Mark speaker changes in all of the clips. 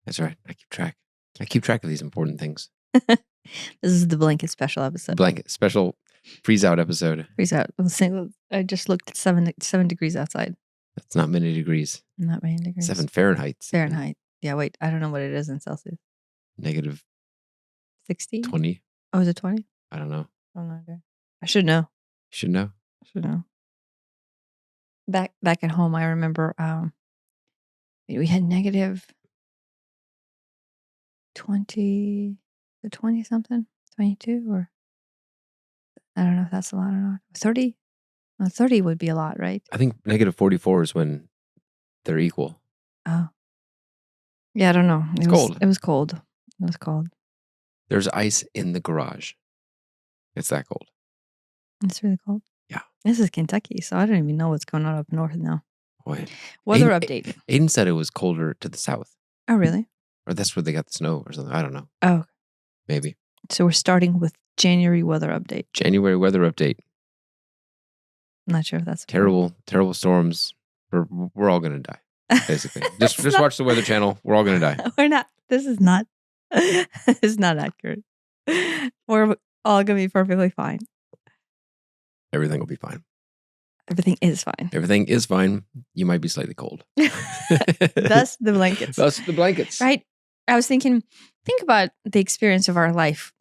Speaker 1: That's right. I keep track. I keep track of these important things.
Speaker 2: This is the blanket special episode.
Speaker 1: Blanket special freeze out episode.
Speaker 2: Freeze out. I just looked at 7 degrees outside.
Speaker 1: That's not many degrees.
Speaker 2: Not many degrees.
Speaker 1: 7 Fahrenheit.
Speaker 2: Fahrenheit. Yeah, wait. I don't know what it is in Celsius.
Speaker 1: Negative
Speaker 2: 60?
Speaker 1: 20.
Speaker 2: Oh, is it 20?
Speaker 1: I don't know.
Speaker 2: I don't know. I should know.
Speaker 1: You should know.
Speaker 2: I should know. Back at home, I remember we had negative 20 something, 22, or I don't know if that's a lot or not. 30? No, 30 would be a lot, right?
Speaker 1: I think negative 44 is when they're equal.
Speaker 2: Oh. Yeah, I don't know.
Speaker 1: It's cold.
Speaker 2: It was cold. It was cold.
Speaker 1: There's ice in the garage. It's that cold.
Speaker 2: It's really cold.
Speaker 1: Yeah.
Speaker 2: This is Kentucky, so I don't even know what's going on up north now.
Speaker 1: Boy.
Speaker 2: Weather update.
Speaker 1: Aiden said it was colder to the south.
Speaker 2: Oh, really?
Speaker 1: Or that's where they got the snow or something. I don't know.
Speaker 2: Oh.
Speaker 1: Maybe.
Speaker 2: So we're starting with January weather update.
Speaker 1: January weather update.
Speaker 2: I'm not sure if that's
Speaker 1: terrible storms. We're all going to die, basically. just watch the Weather Channel. We're all going to die.
Speaker 2: We're not. This is not. It's not accurate. We're all going to be perfectly fine.
Speaker 1: Everything will be fine.
Speaker 2: Everything is fine.
Speaker 1: Everything is fine. You might be slightly cold.
Speaker 2: Thus the blankets.
Speaker 1: Thus the blankets.
Speaker 2: Right. I was think about the experience of our life.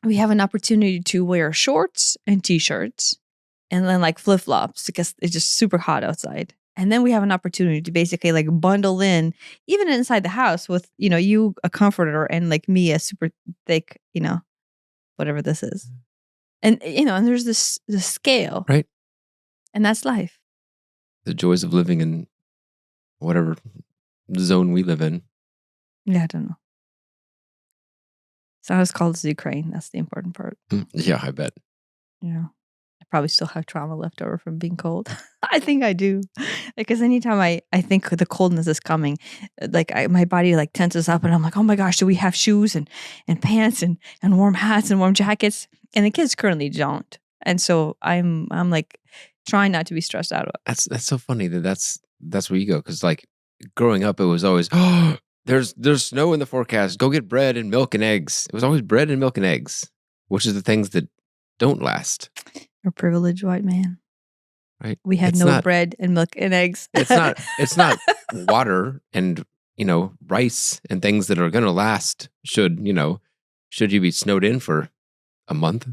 Speaker 2: We have an opportunity to wear shorts and t-shirts and then like flip-flops because it's just super hot outside. And then we have an opportunity to basically like bundle in, even inside the house with, you a comforter and like me a super thick, whatever this is. And, and there's this scale.
Speaker 1: Right.
Speaker 2: And that's life.
Speaker 1: The joys of living in whatever zone we live in.
Speaker 2: Yeah, I don't know. It's not as cold as Ukraine. That's the important part.
Speaker 1: Yeah, I bet.
Speaker 2: Yeah. I probably still have trauma left over from being cold. I think I do. Because anytime I think the coldness is coming, like my body like tenses up and I'm like, oh my gosh, do we have shoes and pants and warm hats and warm jackets? And the kids currently don't. And so I'm like trying not to be stressed out.
Speaker 1: That's so funny that's where you go. Because like growing up, it was always, oh, there's snow in the forecast. Go get bread and milk and eggs. It was always bread and milk and eggs, which is the things that don't last.
Speaker 2: You're a privileged white man.
Speaker 1: Right.
Speaker 2: We had no bread and milk and eggs.
Speaker 1: It's not water and, rice and things that are going to last should you be snowed in for a month.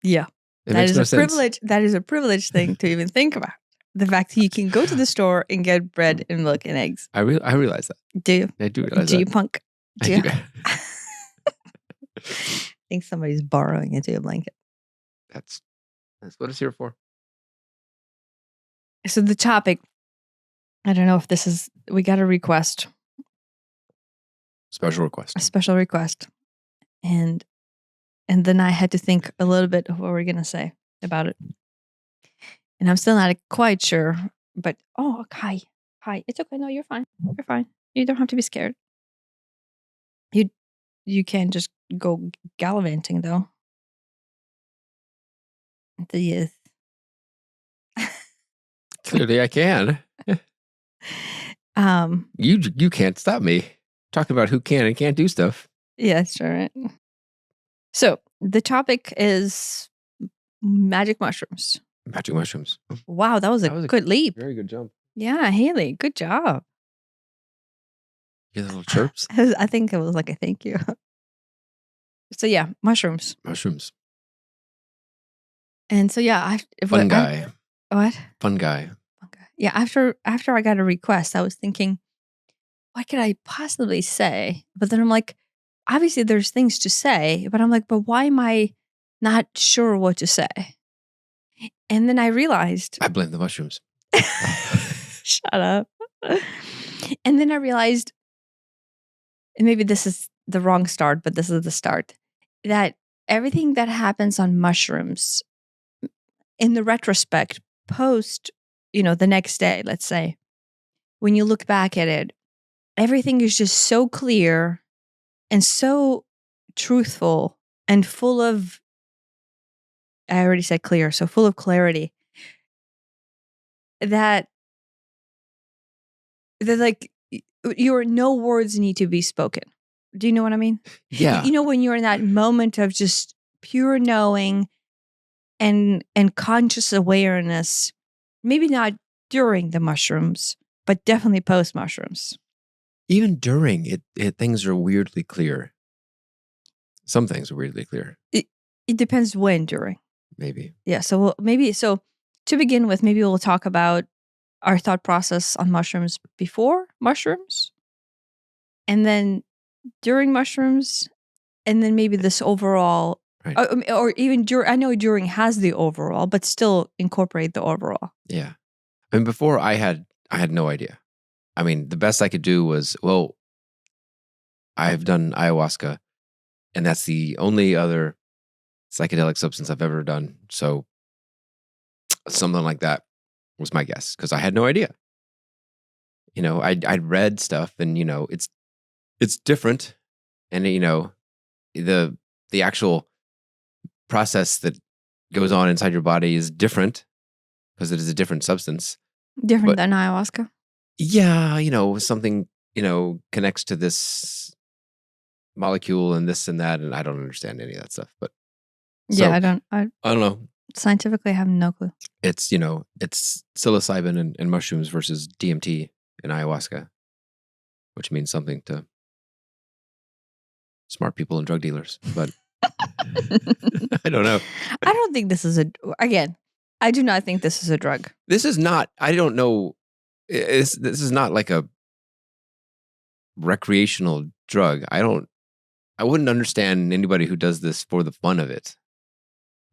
Speaker 2: Yeah. That is a privilege. That is a privileged thing to even think about. The fact that you can go to the store and get bread and milk and eggs.
Speaker 1: I realize that.
Speaker 2: Do you?
Speaker 1: I do realize that.
Speaker 2: Do you, punk? Do you?
Speaker 1: I
Speaker 2: think somebody's borrowing into a blanket.
Speaker 1: That's what it's here for.
Speaker 2: So the topic, I don't know if this is, we got a request.
Speaker 1: Special request.
Speaker 2: A special request. And then I had to think a little bit of what we're going to say about it. And I'm still not quite sure, but, hi. It's okay. No, you're fine. You're fine. You don't have to be scared. You can't just go gallivanting, though. The youth.
Speaker 1: Clearly I can. You can't stop me. Talking about who can and can't do stuff.
Speaker 2: Yeah, sure. Right. So the topic is magic mushrooms.
Speaker 1: Magic mushrooms.
Speaker 2: Wow, that was a good leap.
Speaker 1: Very good jump.
Speaker 2: Yeah, Haley, good job.
Speaker 1: Your little chirps?
Speaker 2: I think it was like a thank you. So yeah, mushrooms.
Speaker 1: Mushrooms.
Speaker 2: And so yeah,
Speaker 1: Fun guy.
Speaker 2: What?
Speaker 1: Fun guy.
Speaker 2: Yeah, after I got a request, I was thinking, what could I possibly say? But then I'm like, obviously there's things to say, but I'm like, but why am I not sure what to say? And then I realized.
Speaker 1: I blame the mushrooms.
Speaker 2: Shut up. And then I realized, and maybe this is the wrong start, but this is the start, that everything that happens on mushrooms in the retrospect, post, the next day, let's say, when you look back at it, everything is just so clear and so truthful and full of, I already said clear, so full of clarity that like your no words need to be spoken. Do you know what I mean?
Speaker 1: Yeah.
Speaker 2: You know, when you're in that moment of just pure knowing and conscious awareness, maybe not during the mushrooms, but definitely post mushrooms.
Speaker 1: Even during it, things are weirdly clear. Some things are weirdly clear.
Speaker 2: It depends when during.
Speaker 1: Maybe.
Speaker 2: Yeah. So to begin with, maybe we'll talk about our thought process on mushrooms before mushrooms, and then during mushrooms, and then maybe this overall,
Speaker 1: Right.
Speaker 2: or even during. I know during has the overall, but still incorporate the overall.
Speaker 1: Yeah. I mean, before I had no idea. I mean, the best I could do was, well, I've done ayahuasca, and that's the only other psychedelic substance I've ever done. So something like that was my guess, because I had no idea. You know, I'd read stuff, and it's different, and the actual process that goes on inside your body is different because it is a different substance.
Speaker 2: Different
Speaker 1: But
Speaker 2: than ayahuasca.
Speaker 1: yeah, something connects to this molecule and this and that, and I don't understand any of that stuff. But
Speaker 2: Yeah,
Speaker 1: so
Speaker 2: I don't.
Speaker 1: I don't know.
Speaker 2: Scientifically, I have no clue.
Speaker 1: It's it's psilocybin and mushrooms versus DMT and ayahuasca, which means something to smart people and drug dealers. But I don't know.
Speaker 2: I don't think this is again. I do not think this is a drug.
Speaker 1: This is not. I don't know. This is not like a recreational drug. I wouldn't understand anybody who does this for the fun of it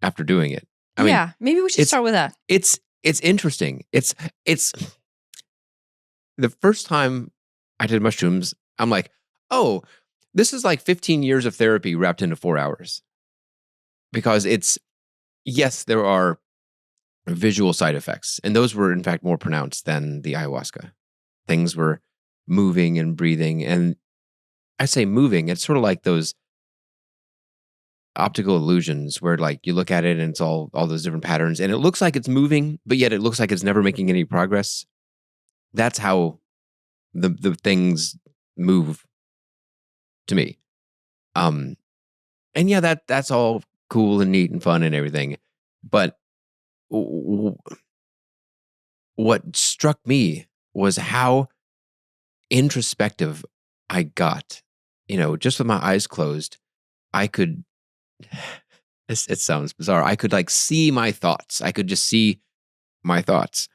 Speaker 1: after doing it. I mean,
Speaker 2: maybe we should start with that.
Speaker 1: It's interesting. It's the first time I did mushrooms, I'm like, oh, this is like 15 years of therapy wrapped into 4 hours. Because yes, there are visual side effects, and those were in fact more pronounced than the ayahuasca. Things were moving and breathing, and I say moving, it's sort of like those optical illusions where like you look at it and it's all those different patterns, and it looks like it's moving, but yet it looks like it's never making any progress. That's how the things move to me. And yeah, that's all cool and neat and fun and everything, but what struck me was how introspective I got. Just with my eyes closed, I could. It sounds bizarre. I could like see my thoughts. I could just see my thoughts,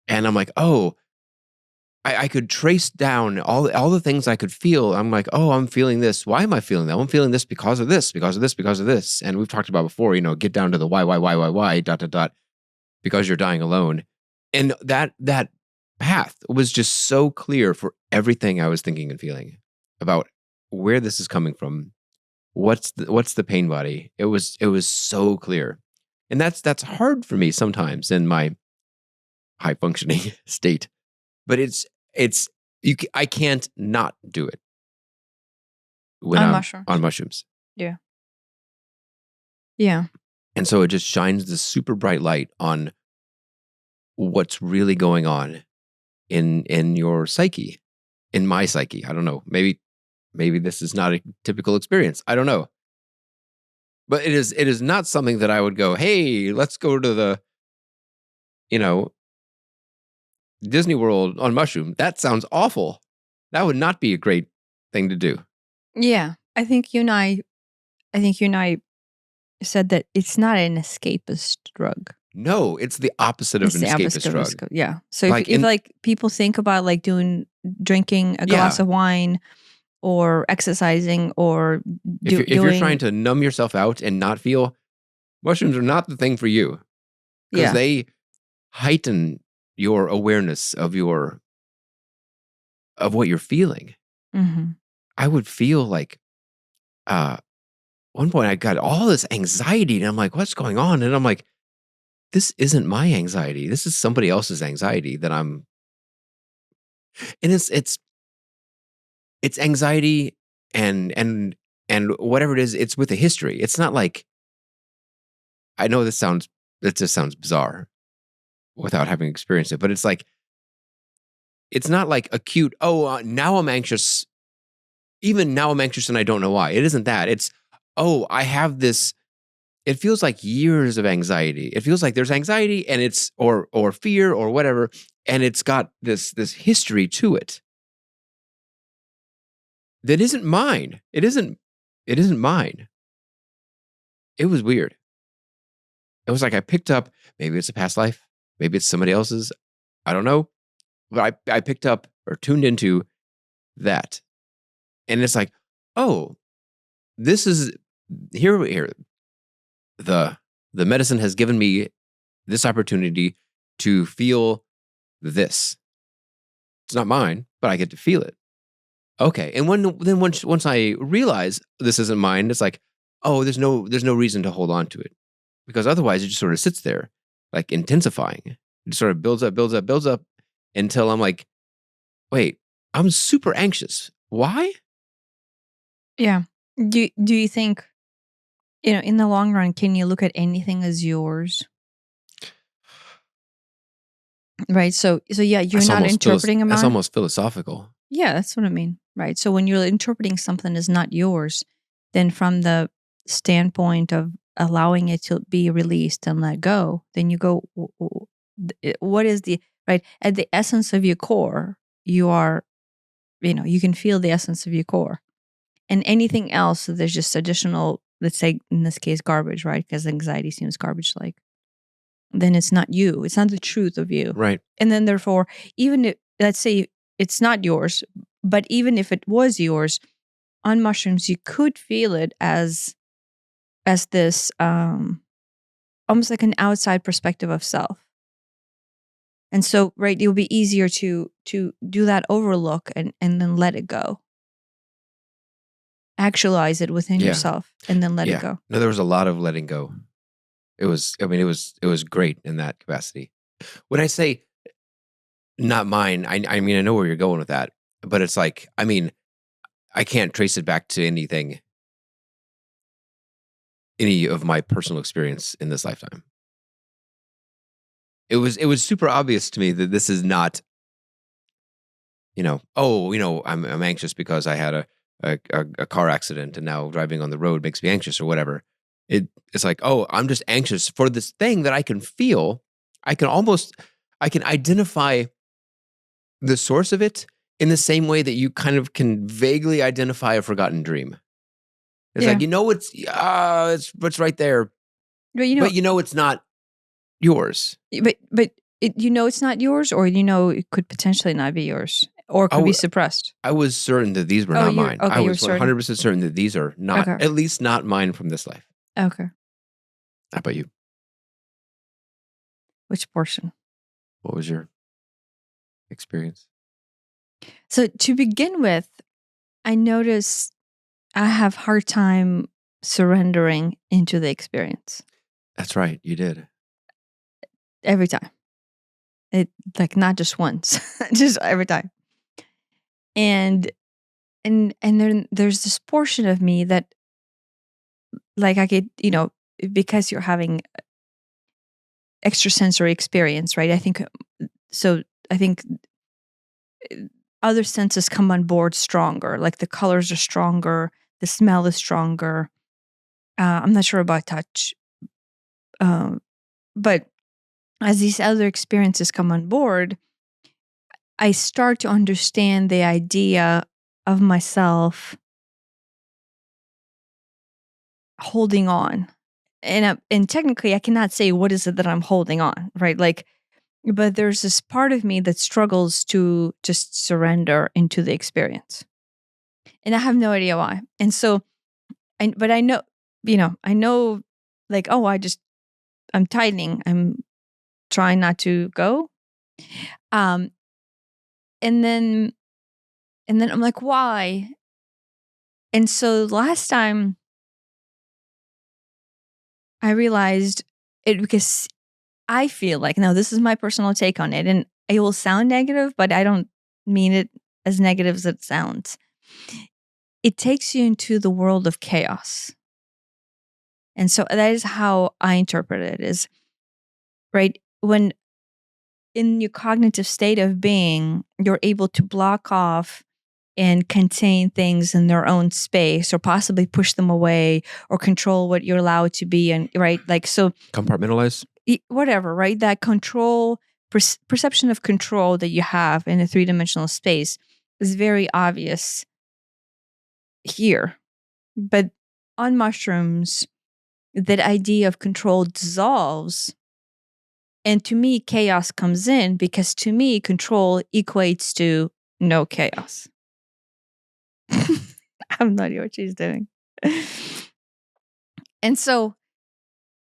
Speaker 1: and I'm like, oh, I could trace down all the things I could feel. I'm like, oh, I'm feeling this. Why am I feeling that? I'm feeling this because of this, because of this, because of this. And we've talked about before. Get down to the why, dot dot dot. Because you're dying alone, and that path was just so clear for everything I was thinking and feeling about where this is coming from. What's the pain body? It was so clear, and that's hard for me sometimes in my high functioning state. But I can't not do it when
Speaker 2: On
Speaker 1: I'm
Speaker 2: mushrooms.
Speaker 1: on mushrooms.
Speaker 2: Yeah. Yeah.
Speaker 1: And so it just shines this super bright light on what's really going on in your psyche, in my psyche. I don't know. Maybe this is not a typical experience. I don't know. But it is not something that I would go, hey, let's go to the, Disney World on mushroom. That sounds awful. That would not be a great thing to do.
Speaker 2: Yeah. I think you and I said that it's not an escapist drug.
Speaker 1: No, it's the opposite of an escapist drug.
Speaker 2: Yeah. So if like people think about like drinking a glass of wine or exercising or
Speaker 1: if you're trying to numb yourself out and not feel, mushrooms are not the thing for you, because they heighten your awareness of what you're feeling.
Speaker 2: Mm-hmm.
Speaker 1: I would feel like, one point I got all this anxiety, and I'm like, what's going on? And I'm like, this isn't my anxiety. This is somebody else's anxiety that I'm. And it's anxiety and whatever it is, it's with a history. It's not like, I know it just sounds bizarre without having experienced it, but it's like, it's not like acute, now I'm anxious. Even now I'm anxious and I don't know why. It isn't that. It's, I have this, it feels like years of anxiety. It feels like there's anxiety and it's, or fear or whatever, and it's got this history to it that isn't mine. It isn't mine. It was weird. It was like I picked up, maybe it's a past life, maybe it's somebody else's, I don't know. But I picked up or tuned into that. And it's like, oh, this is here. The medicine has given me this opportunity to feel this. It's not mine, but I get to feel it. Okay. And once I realize this isn't mine, it's like, oh, there's no reason to hold on to it. Because otherwise it just sort of sits there, like intensifying. It just sort of builds up until I'm like, wait, I'm super anxious. Why?
Speaker 2: Yeah. Do you think, in the long run, can you look at anything as yours? Right. So yeah, you're not interpreting a mind.
Speaker 1: That's almost philosophical.
Speaker 2: Yeah, that's what I mean. Right. So when you're interpreting something as not yours, then from the standpoint of allowing it to be released and let go, then you go, what is the, right? At the essence of your core, you are, you can feel the essence of your core. And anything else, there's just additional, let's say in this case, garbage, right? Because anxiety seems garbage like. Then it's not you. It's not the truth of you.
Speaker 1: Right.
Speaker 2: And then therefore, even if, let's say it's not yours, but even if it was yours, on mushrooms, you could feel it as this almost like an outside perspective of self. And so, right, it will be easier to do that overlook and then let it go. Actualize it within yourself and then let it go.
Speaker 1: No, there was a lot of letting go. It was great in that capacity. When I say not mine, I mean, I know where you're going with that, but it's like, I mean, I can't trace it back to any of my personal experience in this lifetime. It was super obvious to me that this is not, I'm anxious because I had a car accident and now driving on the road makes me anxious or whatever. It's like, I'm just anxious for this thing that I can feel. I can identify the source of it in the same way that you kind of can vaguely identify a forgotten dream. It's like, it's right there. But it's not yours.
Speaker 2: But it's not yours, or it could potentially not be yours, or it could be suppressed.
Speaker 1: I was certain that these were not mine.
Speaker 2: Okay,
Speaker 1: I was 100% certain that these are not, at least not mine from this life.
Speaker 2: Okay.
Speaker 1: How about you?
Speaker 2: Which portion?
Speaker 1: What was your experience?
Speaker 2: So to begin with, I noticed I have hard time surrendering into the experience.
Speaker 1: That's right, you did.
Speaker 2: Every time. It, like, not just once, just every time. And then there's this portion of me that, like, I could, because you're having extrasensory experience, right? I think other senses come on board stronger. Like the colors are stronger, the smell is stronger. I'm not sure about touch, but as these other experiences come on board, I start to understand the idea of myself holding on. And technically, I cannot say what is it that I'm holding on, right? Like, but there's this part of me that struggles to just surrender into the experience. And I have no idea why. And so, but I know, like, I'm tightening. I'm trying not to go. And then I'm like, why? And so last time I realized it, because I feel like, now this is my personal take on it, and it will sound negative, but I don't mean it as negative as it sounds. It takes you into the world of chaos. And so that is how I interpret it, is, right, when in your cognitive state of being, you're able to block off and contain things in their own space, or possibly push them away, or control what you're allowed to be. And right, like, so
Speaker 1: Compartmentalize.
Speaker 2: whatever, right? That control, perception of control that you have in a 3-dimensional space is very obvious here. But on mushrooms, that idea of control dissolves. And to me, chaos comes in, because to me, control equates to no chaos. I have no idea what she's doing. And so,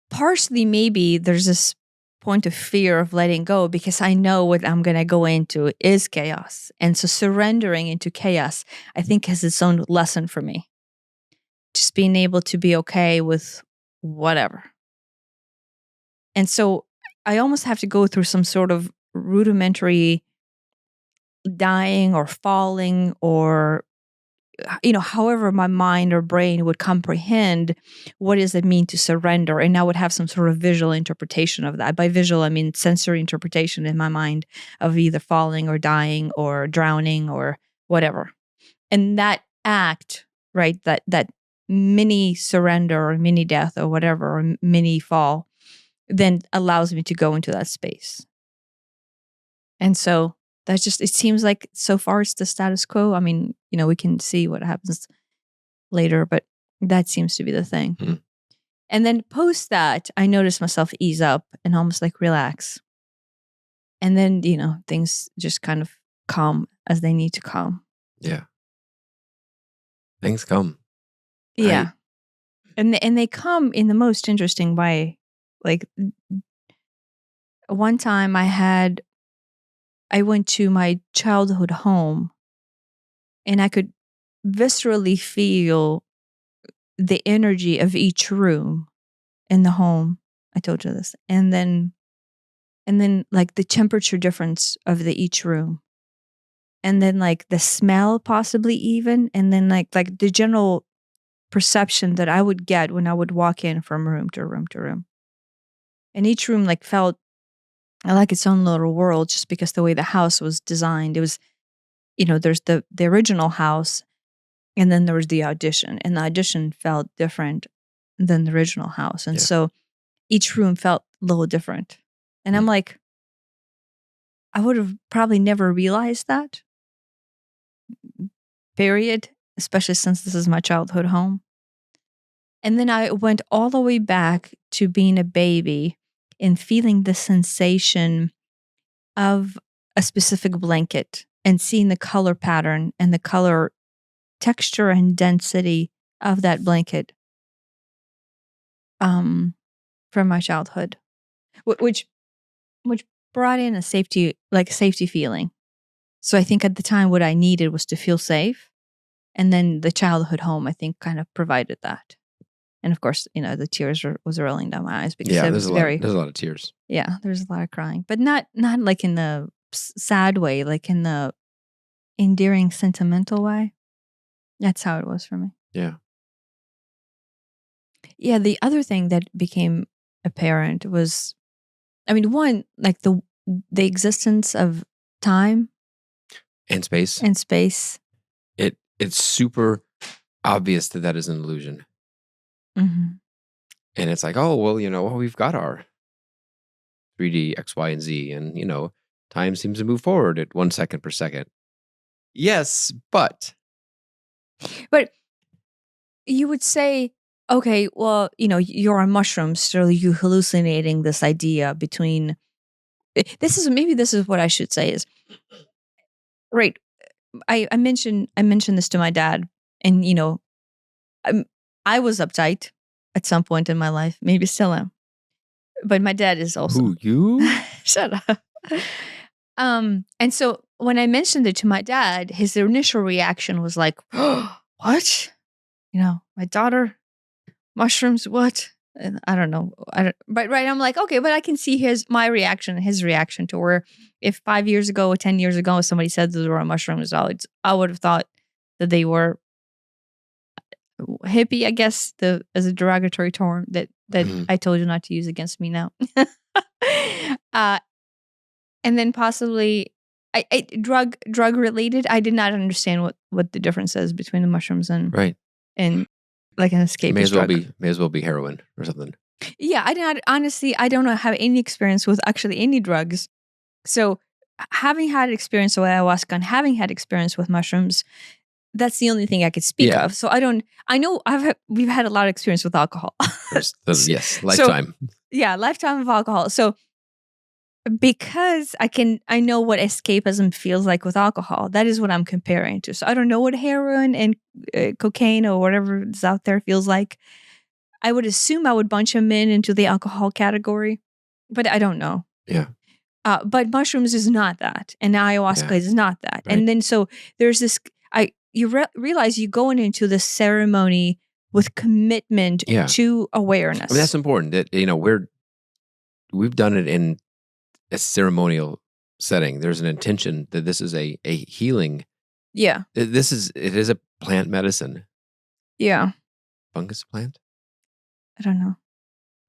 Speaker 2: partially, maybe there's this point of fear of letting go, because I know what I'm going to go into is chaos. And so, surrendering into chaos, I think, has its own lesson for me. Just being able to be okay with whatever. And so, I almost have to go through some sort of rudimentary dying or falling, or however my mind or brain would comprehend what does it mean to surrender. And I would have some sort of visual interpretation of that. By visual, I mean sensory interpretation in my mind of either falling or dying or drowning or whatever. And that act, right, that mini surrender or mini death or whatever, or mini fall, then allows me to go into that space. And so that's just, it seems like so far it's the status quo. I mean, we can see what happens later, but that seems to be the thing.
Speaker 1: Mm-hmm.
Speaker 2: And then post that, I notice myself ease up and almost like relax. And then, things just kind of calm as they need to calm.
Speaker 1: Yeah. Things come.
Speaker 2: Yeah.
Speaker 1: Right?
Speaker 2: And they come in the most interesting way. Like, one time I went to my childhood home, and I could viscerally feel the energy of each room in the home. I told you this. And then like the temperature difference of each room. And then like the smell, possibly even. And then like the general perception that I would get when I would walk in from room to room to room. And each room like felt like its own little world, just because the way the house was designed. It was, there's the original house, and then there was the audition, and the audition felt different than the original house. And so each room felt a little different. And I'm like, I would have probably never realized that, period, especially since this is my childhood home. And then I went all the way back to being a baby and feeling the sensation of a specific blanket, and seeing the color pattern and the color texture and density of that blanket from my childhood, which brought in a safety feeling. So I think at the time what I needed was to feel safe, and then the childhood home, I think, kind of provided that. And of course, the tears was rolling down my eyes, because it was
Speaker 1: there's a lot of tears.
Speaker 2: Yeah, there's a lot of crying, but not like in the sad way, like in the endearing, sentimental way. That's how it was for me.
Speaker 1: Yeah.
Speaker 2: Yeah, the other thing that became apparent was, one, like the existence of time
Speaker 1: And space.
Speaker 2: and space.
Speaker 1: It's super obvious that is an illusion.
Speaker 2: Mm-hmm.
Speaker 1: And it's like, oh, well, we've got our 3D X, Y, and Z, and time seems to move forward at 1 second per second. Yes, but
Speaker 2: you would say, okay, well, you're on mushrooms, so you hallucinating this idea between. This is what I should say is, right. I mentioned this to my dad, and I was uptight at some point in my life, maybe still am, but my dad is also.
Speaker 1: Who, you?
Speaker 2: Shut up. And so when I mentioned it to my dad, his initial reaction was like, oh, what? My daughter, mushrooms, what? And I don't know. But right, I'm like, okay, but I can see his reaction to where if 5 years ago or 10 years ago somebody said they were on mushrooms, I would have thought that they were hippie, I guess, as a derogatory term that I told you not to use against me now. and then possibly drug related. I did not understand what the difference is between the mushrooms and
Speaker 1: Right.
Speaker 2: like an escapist drug.
Speaker 1: May as well be heroin or something.
Speaker 2: Yeah, I did not honestly. I don't know have any experience with actually any drugs. So having had experience with ayahuasca and having had experience with mushrooms, that's the only thing I could speak
Speaker 1: Yeah.
Speaker 2: of. So I don't. I know we've had a lot of experience with alcohol.
Speaker 1: Yes, lifetime.
Speaker 2: Yeah, lifetime of alcohol. So because I know what escapism feels like with alcohol. That is what I'm comparing to. So I don't know what heroin and cocaine or whatever is out there feels like. I would assume I would bunch them into the alcohol category, but I don't know.
Speaker 1: Yeah.
Speaker 2: But mushrooms is not that, and ayahuasca is not that.
Speaker 1: Right.
Speaker 2: And then so there's this. Realize you're going into the ceremony with commitment to awareness.
Speaker 1: I mean, that's important. That we've done it in a ceremonial setting. There's an intention that this is a healing.
Speaker 2: Yeah.
Speaker 1: It is a plant medicine.
Speaker 2: Yeah.
Speaker 1: Fungus plant?
Speaker 2: I don't know.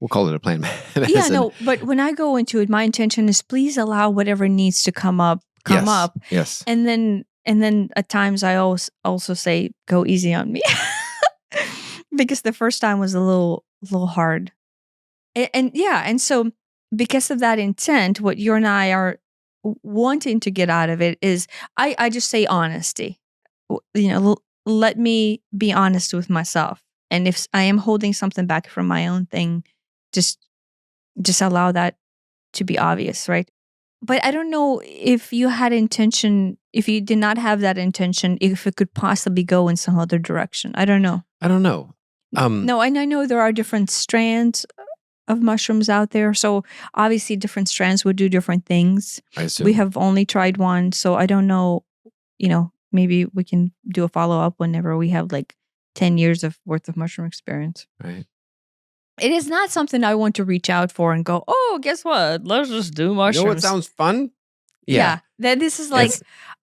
Speaker 1: We'll call it a plant medicine.
Speaker 2: Yeah, no, but when I go into it, my intention is please allow whatever needs to come up.
Speaker 1: Yes.
Speaker 2: And then at times I also say, go easy on me. Because the first time was a little hard. And so because of that intent, what you and I are wanting to get out of it is I just say honesty. Let me be honest with myself. And if I am holding something back from my own thing, just allow that to be obvious, right? But I don't know if you had intention, if you did not have that intention, if it could possibly go in some other direction. I don't know. No, and I know there are different strands of mushrooms out there. So obviously different strands would do different things.
Speaker 1: I assume.
Speaker 2: We have only tried one. So I don't know, maybe we can do a follow-up whenever we have like 10 years worth of mushroom experience.
Speaker 1: Right.
Speaker 2: It is not something I want to reach out for and go, oh, guess what? Let's just do mushrooms.
Speaker 1: You know what sounds fun?
Speaker 2: Yeah. Then this is like,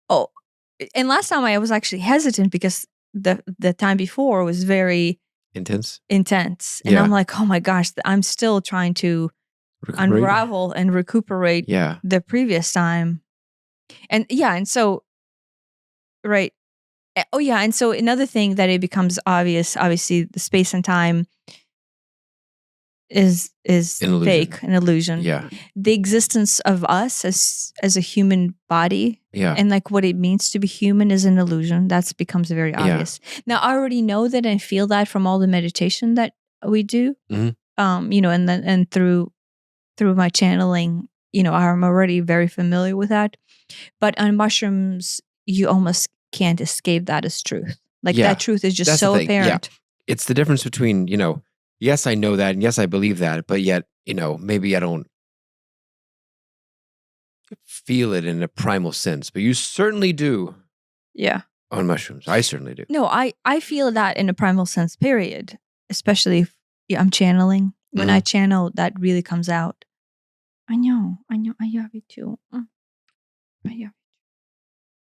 Speaker 2: and last time I was actually hesitant because the time before was very
Speaker 1: intense.
Speaker 2: And I'm like, oh my gosh, I'm still trying to unravel and recuperate the previous time. And so, right. Oh yeah. And so another thing that it becomes obvious, obviously the space and time is fake, an illusion.
Speaker 1: Yeah.
Speaker 2: The existence of us as a human body and like what it means to be human is an illusion. That becomes very obvious. Now I already know that and feel that from all the meditation that we do.
Speaker 1: Mm-hmm.
Speaker 2: And through my channeling, I'm already very familiar with that. But on mushrooms, you almost can't escape that as truth. Like that truth is just so apparent.
Speaker 1: Yeah. It's the difference between, yes, I know that, and yes, I believe that, but yet, maybe I don't feel it in a primal sense, but you certainly do.
Speaker 2: Yeah.
Speaker 1: On mushrooms. I certainly do.
Speaker 2: No, I feel that in a primal sense, period. Especially if I'm channeling. When I channel, that really comes out. I know. I have it too. I have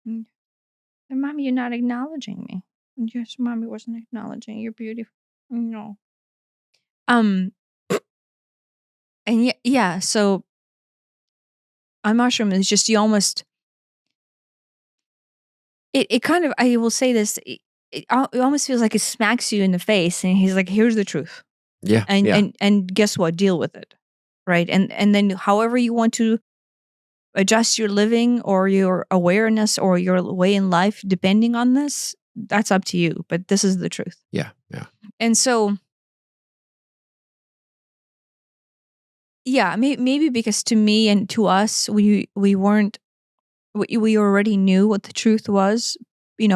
Speaker 2: it. And Mommy, you're not acknowledging me. Yes, Mommy wasn't acknowledging. You're beautiful. No. And so on mushroom is just you almost it kind of, I will say this, it almost feels like it smacks you in the face and he's like, here's the truth.
Speaker 1: Yeah.
Speaker 2: And guess what? Deal with it. Right. And then however you want to adjust your living or your awareness or your way in life, depending on this, that's up to you. But this is the truth.
Speaker 1: Yeah. Yeah.
Speaker 2: And so, yeah, maybe because to me and to us, we weren't, we already knew what the truth was,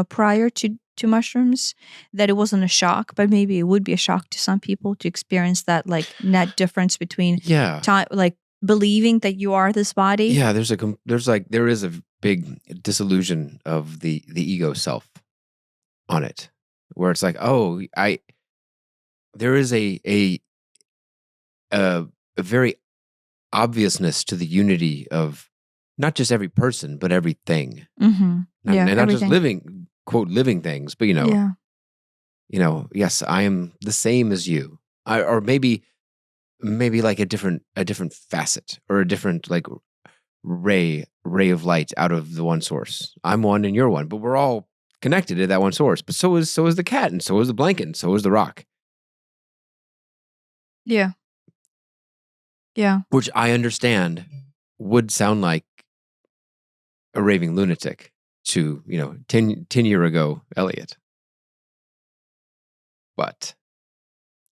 Speaker 2: prior to mushrooms, that it wasn't a shock, but maybe it would be a shock to some people to experience that like net difference between time, like believing that you are this body.
Speaker 1: Yeah, there is a big disillusion of the ego self on it, where it's like, oh, there is a very obviousness to the unity of not just every person, but everything.
Speaker 2: Mm-hmm.
Speaker 1: And not just living, quote, living things, but yes, I am the same as you. Or maybe like a different facet or a different like ray of light out of the one source. I'm one and you're one, but we're all connected to that one source. But so is the cat, and so is the blanket, and so is the rock.
Speaker 2: Yeah. Yeah.
Speaker 1: Which I understand would sound like a raving lunatic to, 10-year ago Elliot. But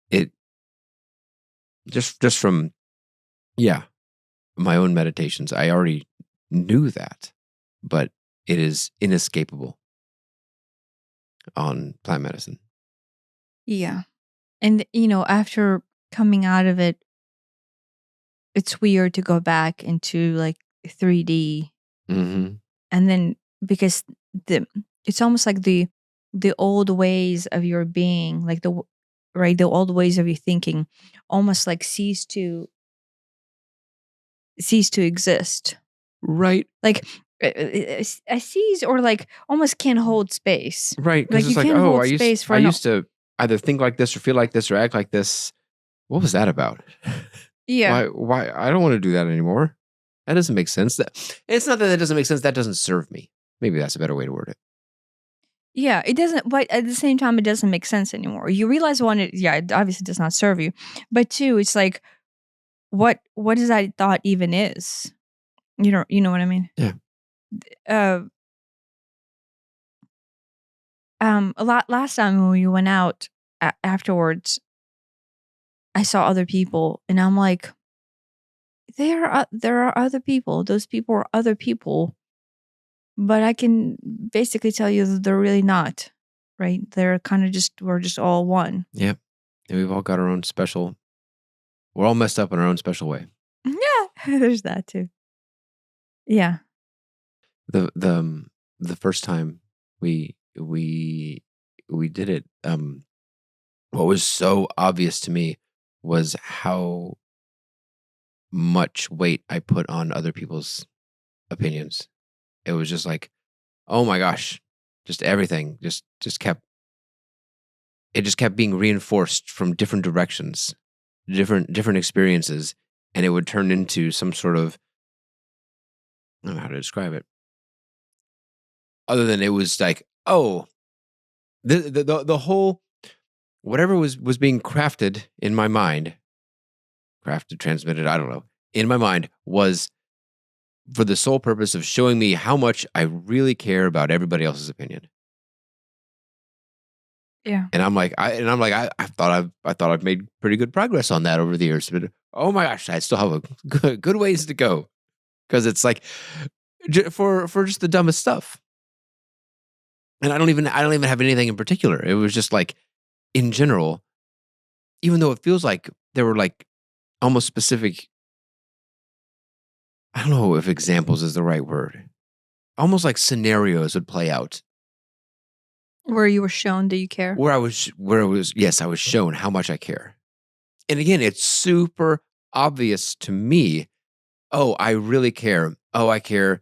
Speaker 1: it just from my own meditations, I already knew that, but it is inescapable on plant medicine.
Speaker 2: Yeah. And, after coming out of it, it's weird to go back into like 3D.
Speaker 1: Mm-hmm.
Speaker 2: And then because it's almost like the old ways of your being, like the old ways of your thinking almost like cease to exist.
Speaker 1: Right.
Speaker 2: Like a cease, or like almost can't hold space.
Speaker 1: Right.
Speaker 2: Like
Speaker 1: Because
Speaker 2: you
Speaker 1: it's like,
Speaker 2: can't
Speaker 1: oh,
Speaker 2: hold space for
Speaker 1: I used to either think like this or feel like this or act like this. What was that about?
Speaker 2: Yeah.
Speaker 1: Why? I don't want to do that anymore. That doesn't make sense. It's not that doesn't make sense. That doesn't serve me. Maybe that's a better way to word it.
Speaker 2: Yeah, it doesn't, but at the same time, it doesn't make sense anymore. You realize, one, it obviously does not serve you, but two, it's like, what is that thought even is? You know what I mean?
Speaker 1: Yeah.
Speaker 2: A lot last time when we went out afterwards, I saw other people, and I'm like, there are other people. Those people are other people, but I can basically tell you that they're really not. Right? They're kind of we're just all one.
Speaker 1: Yeah. And we've all got our own special. We're all messed up in our own special way.
Speaker 2: Yeah, there's that too. Yeah.
Speaker 1: The first time we did it, what was so obvious to me was how much weight I put on other people's opinions. It was just like, oh my gosh, just everything just kept being reinforced from different directions, different experiences, and it would turn into some sort of, I don't know how to describe it, other than it was like, oh, the whole, whatever was being crafted in my mind, transmitted, I don't know, in my mind, was for the sole purpose of showing me how much I really care about everybody else's opinion.
Speaker 2: Yeah.
Speaker 1: And I'm like, I thought I've made pretty good progress on that over the years, but oh my gosh, I still have a good ways to go, because it's like for just the dumbest stuff. And I don't even have anything in particular. It was just like, in general, even though it feels like there were like almost specific, I don't know if examples is the right word, almost like scenarios would play out
Speaker 2: Where you were shown that you care.
Speaker 1: where I was shown how much I care. And again, it's super obvious to me. Oh, I really care. Oh, I care.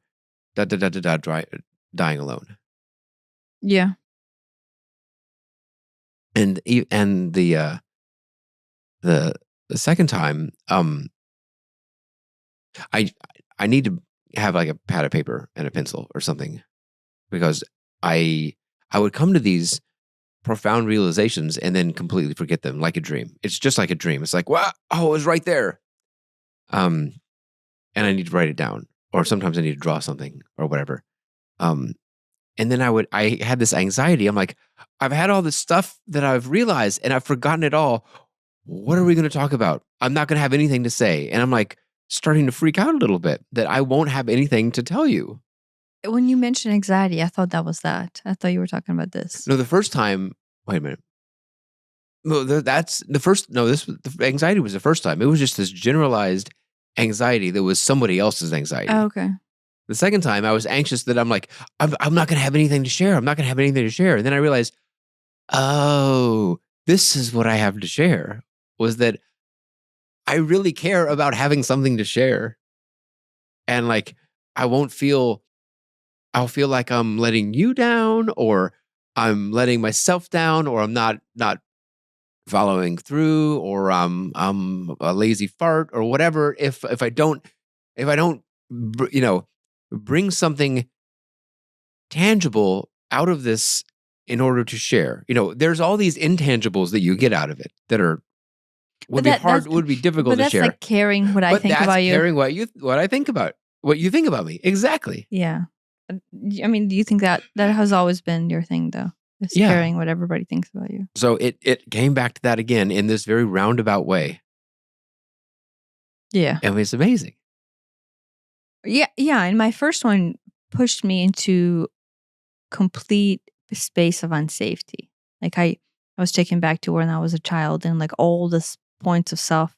Speaker 1: Dying alone.
Speaker 2: Yeah.
Speaker 1: And the second time, I need to have like a pad of paper and a pencil or something, because I would come to these profound realizations and then completely forget them, like a dream. It's just like a dream. It's like, wow, oh, it was right there. And I need to write it down, or sometimes I need to draw something or whatever. And then I had this anxiety. I'm like, I've had all this stuff that I've realized and I've forgotten it all. What are we going to talk about? I'm not going to have anything to say. And I'm like starting to freak out a little bit that I won't have anything to tell you.
Speaker 2: When you mentioned anxiety, I thought that was that. I thought you were talking about this.
Speaker 1: No, the first time, wait a minute. No, that's the first. No, the anxiety was the first time. It was just this generalized anxiety that was somebody else's anxiety.
Speaker 2: Oh, okay.
Speaker 1: The second time, I was anxious that I'm like, I'm not going to have anything to share. I'm not going to have anything to share. And then I realized, oh, this is what I have to share, was that I really care about having something to share. And like, I'll feel like I'm letting you down, or I'm letting myself down, or I'm not following through, or I'm a lazy fart or whatever. If I don't bring something tangible out of this in order to share. There's all these intangibles that you get out of it that would be hard, would be difficult to
Speaker 2: that's
Speaker 1: share.
Speaker 2: like caring what I
Speaker 1: But
Speaker 2: think
Speaker 1: that's
Speaker 2: about you.
Speaker 1: caring what I think about, what you think about me. Exactly.
Speaker 2: Yeah. I mean, do you think that has always been your thing, though? Is
Speaker 1: Yeah.
Speaker 2: caring what everybody thinks about you.
Speaker 1: So it came back to that again in this very roundabout way.
Speaker 2: Yeah.
Speaker 1: I mean, it's amazing.
Speaker 2: Yeah. And my first one pushed me into complete space of unsafety. Like I was taken back to when I was a child, and like all this points of self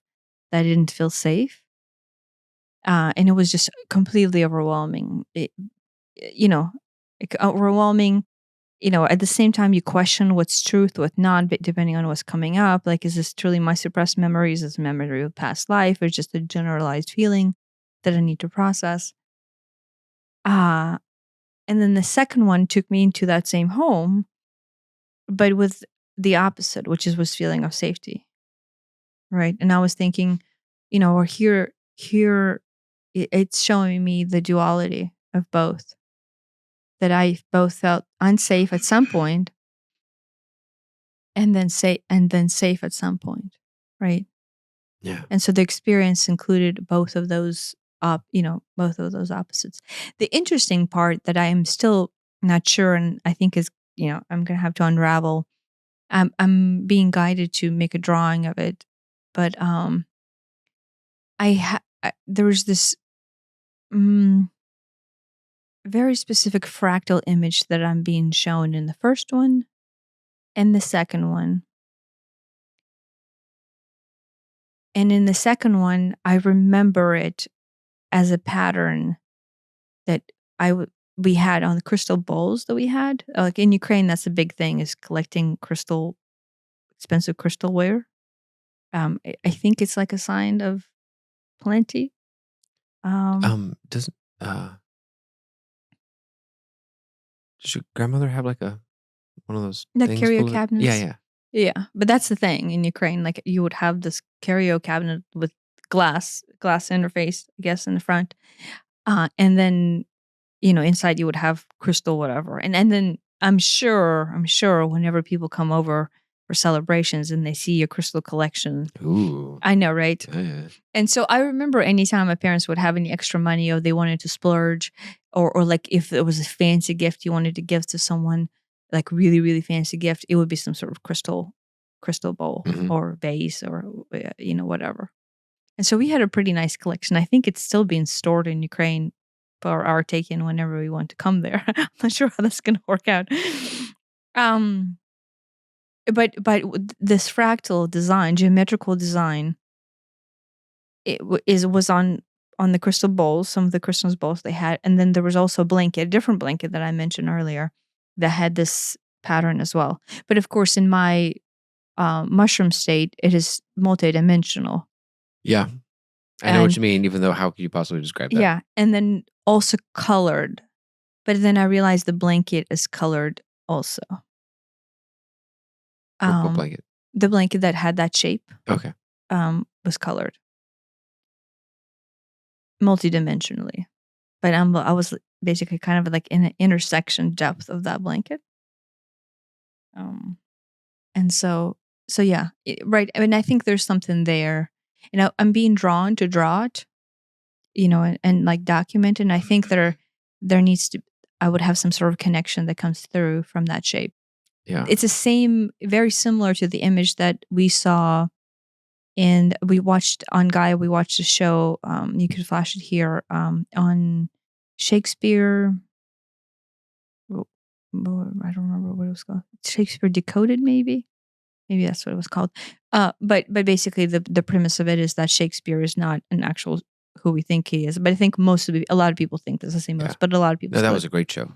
Speaker 2: that I didn't feel safe. And it was just completely overwhelming. Overwhelming. At the same time, you question what's truth, what's not, but depending on what's coming up. Like, is this truly my suppressed memories? Is this memory of past life, or just a generalized feeling that I need to process? And then the second one took me into that same home, but with the opposite, which was feeling of safety. Right. And I was thinking, or here, it's showing me the duality of both, that I both felt unsafe at some point and then safe at some point. Right.
Speaker 1: Yeah.
Speaker 2: And so the experience included both of those both of those opposites. The interesting part that I am still not sure, and I think is, I'm going to have to unravel. I'm being guided to make a drawing of it, but there was this very specific fractal image that I'm being shown in the first one and the second one. And in the second one, I remember it as a pattern that we had on the crystal bowls that we had. Like in Ukraine, that's a big thing, is collecting expensive crystalware. I think it's like a sign of plenty.
Speaker 1: Does your grandmother have like one of those
Speaker 2: The
Speaker 1: things
Speaker 2: curio
Speaker 1: full of?
Speaker 2: cabinets.
Speaker 1: Yeah.
Speaker 2: Yeah, but that's the thing in Ukraine. Like you would have this curio cabinet with glass interface, I guess, in the front, and then inside you would have crystal whatever, and then I'm sure whenever people come over for celebrations and they see your crystal collection,
Speaker 1: Ooh,
Speaker 2: I know, right?
Speaker 1: yeah.
Speaker 2: And so I remember anytime my parents would have any extra money or they wanted to splurge, or like if it was a fancy gift you wanted to give to someone, like really, really fancy gift, it would be some sort of crystal bowl or vase or, whatever. And so we had a pretty nice collection. I think it's still being stored in Ukraine for our take-in whenever we want to come there. I'm not sure how that's going to work out. But this fractal design, geometrical design, was on the crystal bowls, some of the crystal bowls they had, and then there was also a different blanket that I mentioned earlier that had this pattern as well. But of course, in my mushroom state, it is multidimensional.
Speaker 1: Yeah, I know what you mean. Even though, how could you possibly describe that?
Speaker 2: Yeah, and then also colored. But then I realized the blanket is colored also.
Speaker 1: What blanket?
Speaker 2: The blanket that had that shape.
Speaker 1: Okay.
Speaker 2: Was colored multidimensionally, but I was basically kind of like in an intersection depth of that blanket. And so yeah, right. I mean, I think there's something there. I'm being drawn to draw it, and like document it. And I think there needs to. I would have some sort of connection that comes through from that shape.
Speaker 1: Yeah,
Speaker 2: it's the same, very similar to the image that we saw. And we watched on Gaia. We watched a show. You could flash it here on Shakespeare. I don't remember what it was called. Shakespeare Decoded, maybe that's what it was called. But basically, the premise of it is that Shakespeare is not an actual who we think he is. But I think a lot of people think that's the same as, but a lot of people.
Speaker 1: No, that was a great show.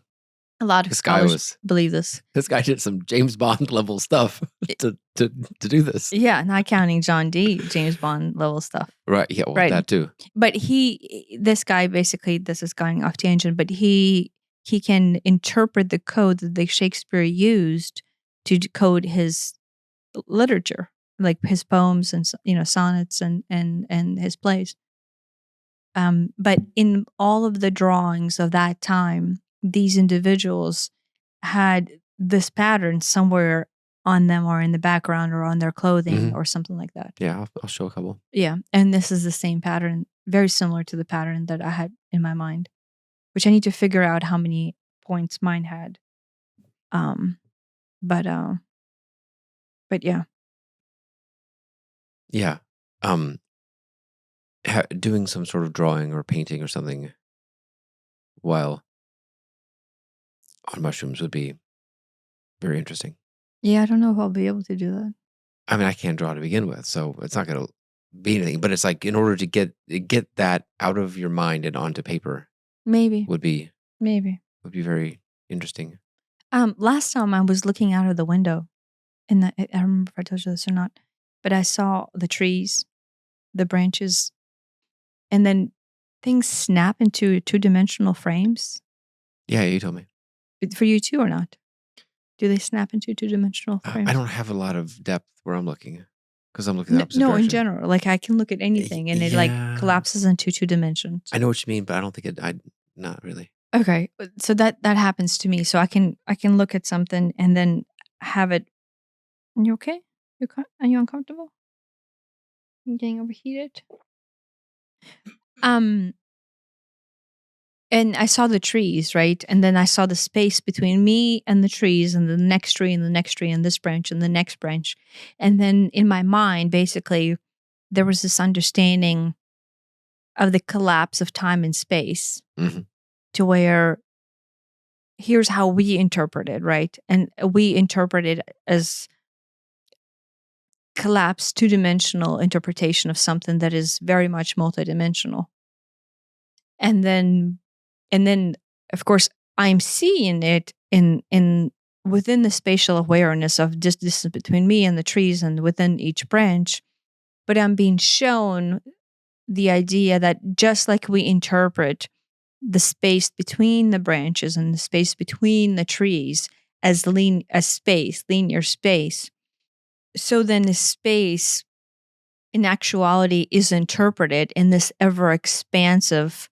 Speaker 2: A lot of scholars believe this.
Speaker 1: This guy did some James Bond level stuff to do this.
Speaker 2: Yeah, not counting John D. James Bond level stuff.
Speaker 1: Right. Yeah. Well, right. That too.
Speaker 2: But this guy basically, this is going off tangent, but he can interpret the code that Shakespeare used to decode his literature, like his poems and sonnets and his plays. But in all of the drawings of that time, these individuals had this pattern somewhere on them or in the background or on their clothing or something like that.
Speaker 1: Yeah, I'll show a couple.
Speaker 2: Yeah. And this is the same pattern, very similar to the pattern that I had in my mind, which I need to figure out how many points mine had. But yeah.
Speaker 1: Yeah. Doing some sort of drawing or painting or something while on mushrooms would be very interesting.
Speaker 2: Yeah, I don't know if I'll be able to do that.
Speaker 1: I mean, I can't draw to begin with, so it's not going to be anything. But it's like in order to get that out of your mind and onto paper,
Speaker 2: Maybe.
Speaker 1: would be very interesting.
Speaker 2: Last time I was looking out of the window, and I don't remember if I told you this or not, but I saw the trees, the branches, and then things snap into 2-dimensional frames.
Speaker 1: Yeah, you told me.
Speaker 2: For you too or not? Do they snap into 2-dimensional frames?
Speaker 1: I don't have a lot of depth where I'm looking because I'm looking the opposite
Speaker 2: No,
Speaker 1: direction.
Speaker 2: in general, like I can look at anything and it like collapses into 2 dimensions.
Speaker 1: I know what you mean, but I don't think I not really.
Speaker 2: Okay, so that happens to me. So I can look at something and then have it. You okay? Are you uncomfortable? You getting overheated? And I saw the trees, right? And then I saw the space between me and the trees and the next tree and the next tree and this branch and the next branch. And then in my mind, basically, there was this understanding of the collapse of time and space to where here's how we interpret it, right? And we interpret it as collapsed 2-dimensional interpretation of something that is very much multidimensional. And then of course I'm seeing it in within the spatial awareness of just distance between me and the trees and within each branch, but I'm being shown the idea that just like we interpret the space between the branches and the space between the trees as linear space, so then the space in actuality is interpreted in this ever expansive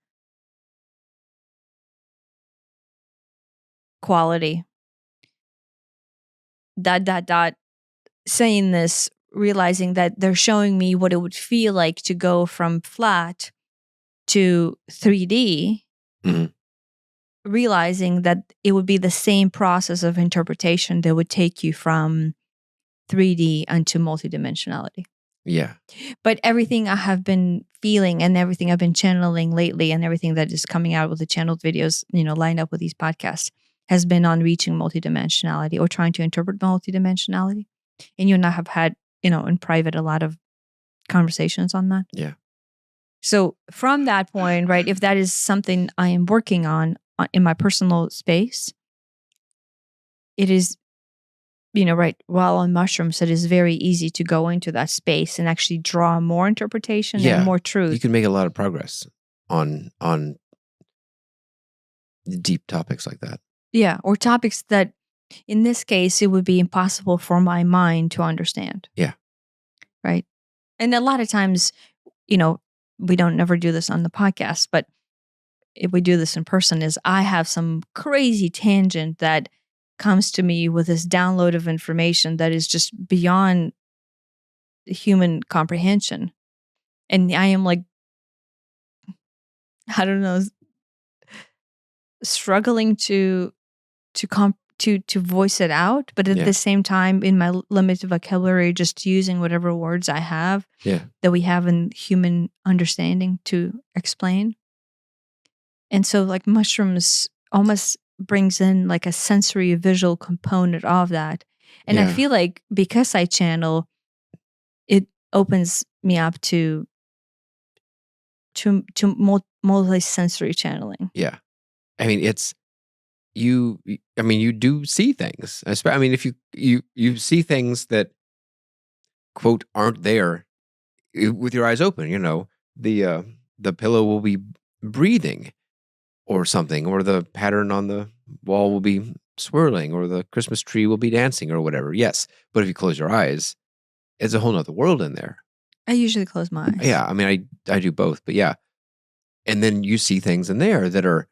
Speaker 2: quality. ... Saying this, realizing that they're showing me what it would feel like to go from flat to 3D, realizing that it would be the same process of interpretation that would take you from 3D unto multidimensionality.
Speaker 1: Yeah.
Speaker 2: But everything I have been feeling and everything I've been channeling lately and everything that is coming out with the channeled videos, lined up with these podcasts, has been on reaching multidimensionality or trying to interpret multidimensionality. And you and I have had, in private, a lot of conversations on that.
Speaker 1: Yeah.
Speaker 2: So from that point, right, if that is something I am working on in my personal space, it is, right, while on mushrooms, it is very easy to go into that space and actually draw more interpretation and more truth.
Speaker 1: You can make a lot of progress on deep topics like that.
Speaker 2: Yeah, or topics that, in this case, it would be impossible for my mind to understand.
Speaker 1: Yeah.
Speaker 2: Right? And a lot of times, we don't never do this on the podcast, but if we do this in person, is I have some crazy tangent that comes to me with this download of information that is just beyond human comprehension. And I am like, I don't know, struggling to voice it out, but at the same time, in my limited vocabulary, just using whatever words I have that we have in human understanding to explain. And so, like, mushrooms almost brings in like a sensory visual component of that. And I feel like because I channel, it opens me up to multi-sensory channeling.
Speaker 1: Yeah. I mean, you do see things. I mean, if you see things that, quote, aren't there with your eyes open, the pillow will be breathing or something, or the pattern on the wall will be swirling, or the Christmas tree will be dancing or whatever. Yes. But if you close your eyes, it's a whole nother world in there.
Speaker 2: I usually close my eyes.
Speaker 1: Yeah. I mean, I do both, but yeah. And then you see things in there that are,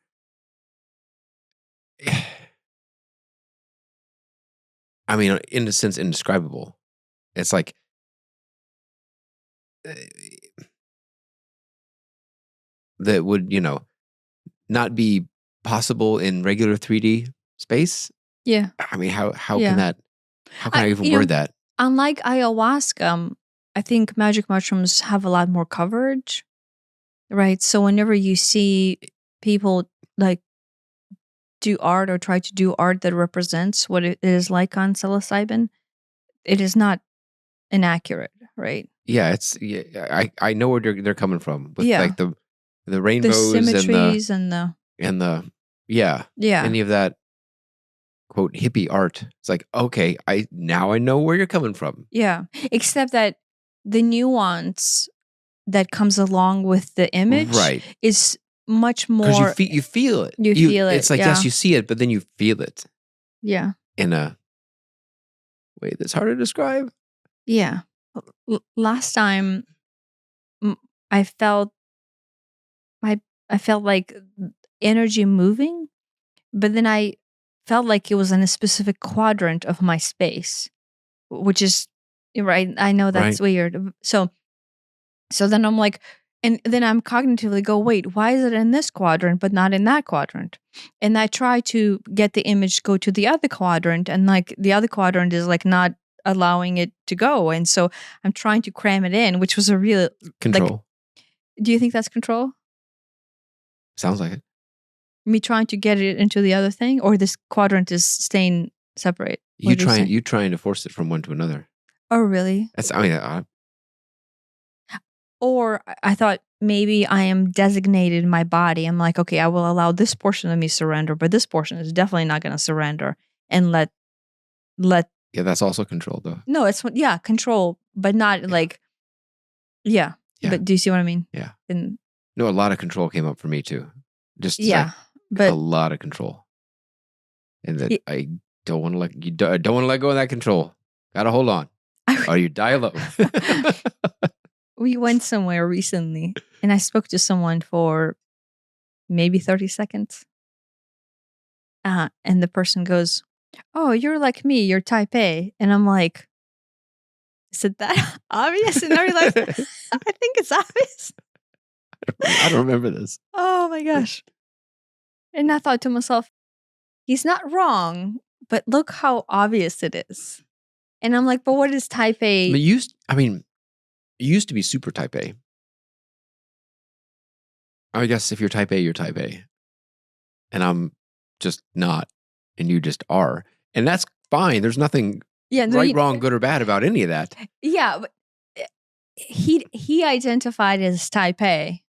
Speaker 1: I mean, in a sense, indescribable. It's like, that would, not be possible in regular 3D space.
Speaker 2: Yeah.
Speaker 1: I mean, how
Speaker 2: Yeah.
Speaker 1: can that, how can I even word that?
Speaker 2: Unlike ayahuasca, I think magic mushrooms have a lot more coverage, right? So whenever you see people like do art or try to do art that represents what it is like on psilocybin, it is not inaccurate, right?
Speaker 1: Yeah, I know where they're coming from with
Speaker 2: Yeah.
Speaker 1: like the
Speaker 2: The
Speaker 1: rainbows
Speaker 2: symmetries and the
Speaker 1: yeah,
Speaker 2: yeah.
Speaker 1: any of that quote hippie art. It's like, okay, I know where you're coming from.
Speaker 2: Yeah. Except that the nuance that comes along with the image
Speaker 1: Right.
Speaker 2: is much
Speaker 1: Because
Speaker 2: more.
Speaker 1: you feel it.
Speaker 2: You feel it.
Speaker 1: It's like,
Speaker 2: yeah.
Speaker 1: yes, you see it, but then you feel it
Speaker 2: Yeah.
Speaker 1: in a way that's hard to describe.
Speaker 2: Yeah. Last time I felt I felt like energy moving, but then I felt like it was in a specific quadrant of my space, which is right. I know that's
Speaker 1: Right.
Speaker 2: weird. So then I'm like, and then I'm cognitively go, wait, why is it in this quadrant but not in that quadrant? And I try to get the image to go to the other quadrant, and like the other quadrant is like not allowing it to go. And so I'm trying to cram it in, which was a real
Speaker 1: Control.
Speaker 2: like, do you think that's control?
Speaker 1: Sounds like it.
Speaker 2: Me trying to get it into the other thing, or this quadrant is staying separate?
Speaker 1: You trying to force it from one to another.
Speaker 2: Oh, really?
Speaker 1: That's, I mean,
Speaker 2: Or I thought maybe I am designated in my body. I'm like, okay, I will allow this portion of me surrender, but this portion is definitely not going to surrender and let.
Speaker 1: yeah, that's also control though.
Speaker 2: No, it's control, but not like. Yeah. But do you see what I mean?
Speaker 1: Yeah.
Speaker 2: And
Speaker 1: no, a lot of control came up for me too. Just
Speaker 2: but
Speaker 1: a lot of control, and that I don't want to I don't want to let go of that control. Gotta hold on, or you die alone.
Speaker 2: We went somewhere recently, and I spoke to someone for maybe 30 seconds. And the person goes, "Oh, you're like me. You're type A." And I'm like, "Is it that obvious?" And I realized, I think it's obvious.
Speaker 1: I don't remember this.
Speaker 2: Oh my gosh. And I thought to myself, he's not wrong, but look how obvious it is. And I'm like, but what is type A?
Speaker 1: It used to be super type A. I guess if you're type A, you're type A. And I'm just not, and you just are. And that's fine. There's nothing wrong, good, or bad about any of that.
Speaker 2: Yeah. But he identified as type A.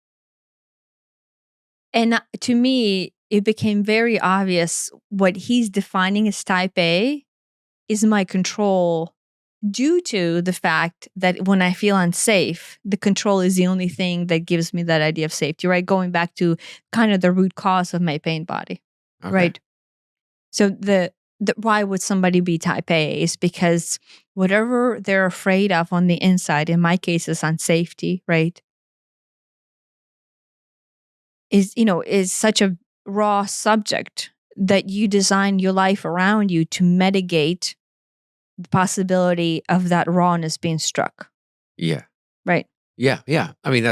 Speaker 2: And to me, it became very obvious what he's defining as type A is my control, due to the fact that when I feel unsafe, the control is the only thing that gives me that idea of safety, right? Going back to kind of the root cause of my pain body, right? So the why would somebody be type A is because whatever they're afraid of on the inside, in my case is unsafety, right? Is such a raw subject that you design your life around you to mitigate the possibility of that rawness being struck.
Speaker 1: Yeah.
Speaker 2: Right.
Speaker 1: Yeah. Yeah. I mean,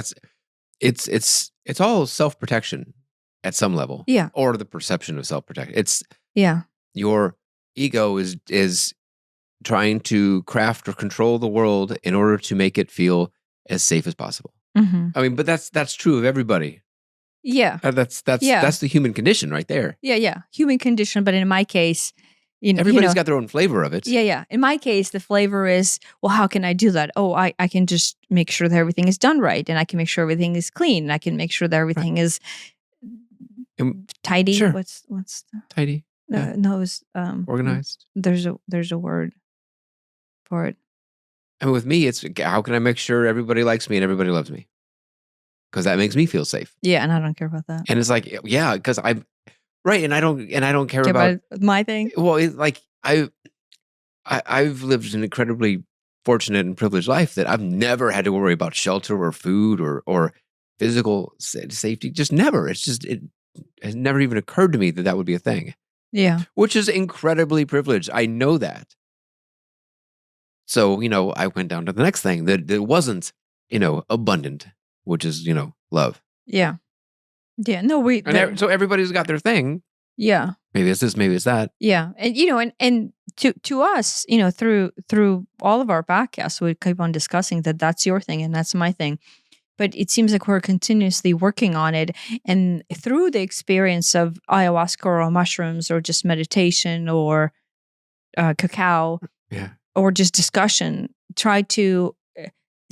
Speaker 1: it's all self-protection at some level.
Speaker 2: Yeah.
Speaker 1: Or the perception of self-protection. It's your ego is trying to craft or control the world in order to make it feel as safe as possible.
Speaker 2: Mm-hmm.
Speaker 1: I mean, but that's true of everybody.
Speaker 2: Yeah.
Speaker 1: That's the human condition right there.
Speaker 2: Yeah. Human condition. But in my case,
Speaker 1: everybody's got their own flavor of it.
Speaker 2: Yeah. In my case, the flavor is, well, how can I do that? Oh, I can just make sure that everything is done right. And I can make sure everything is clean. And I can make sure that everything is tidy.
Speaker 1: Sure.
Speaker 2: What's
Speaker 1: tidy?
Speaker 2: No, it's
Speaker 1: organized.
Speaker 2: There's a word for it.
Speaker 1: And with me, it's how can I make sure everybody likes me and everybody loves me? Because that makes me feel safe.
Speaker 2: Yeah, and I don't care about that.
Speaker 1: And it's like, yeah, because I'm right, and I don't care about
Speaker 2: my thing.
Speaker 1: Well, it's like I've lived an incredibly fortunate and privileged life that I've never had to worry about shelter or food or physical safety. Just never. It's just, it has never even occurred to me that that would be a thing,
Speaker 2: Yeah.
Speaker 1: which is incredibly privileged. I know that. So, I went down to the next thing that wasn't, abundant, which is, love.
Speaker 2: Yeah. Yeah. No,
Speaker 1: So everybody's got their thing.
Speaker 2: yeah.
Speaker 1: Maybe it's this, maybe it's that.
Speaker 2: Yeah. And and to us, through all of our podcasts, we keep on discussing that that's your thing and that's my thing. But it seems like we're continuously working on it. And through the experience of ayahuasca or mushrooms or just meditation or cacao
Speaker 1: Yeah.
Speaker 2: or just discussion, try to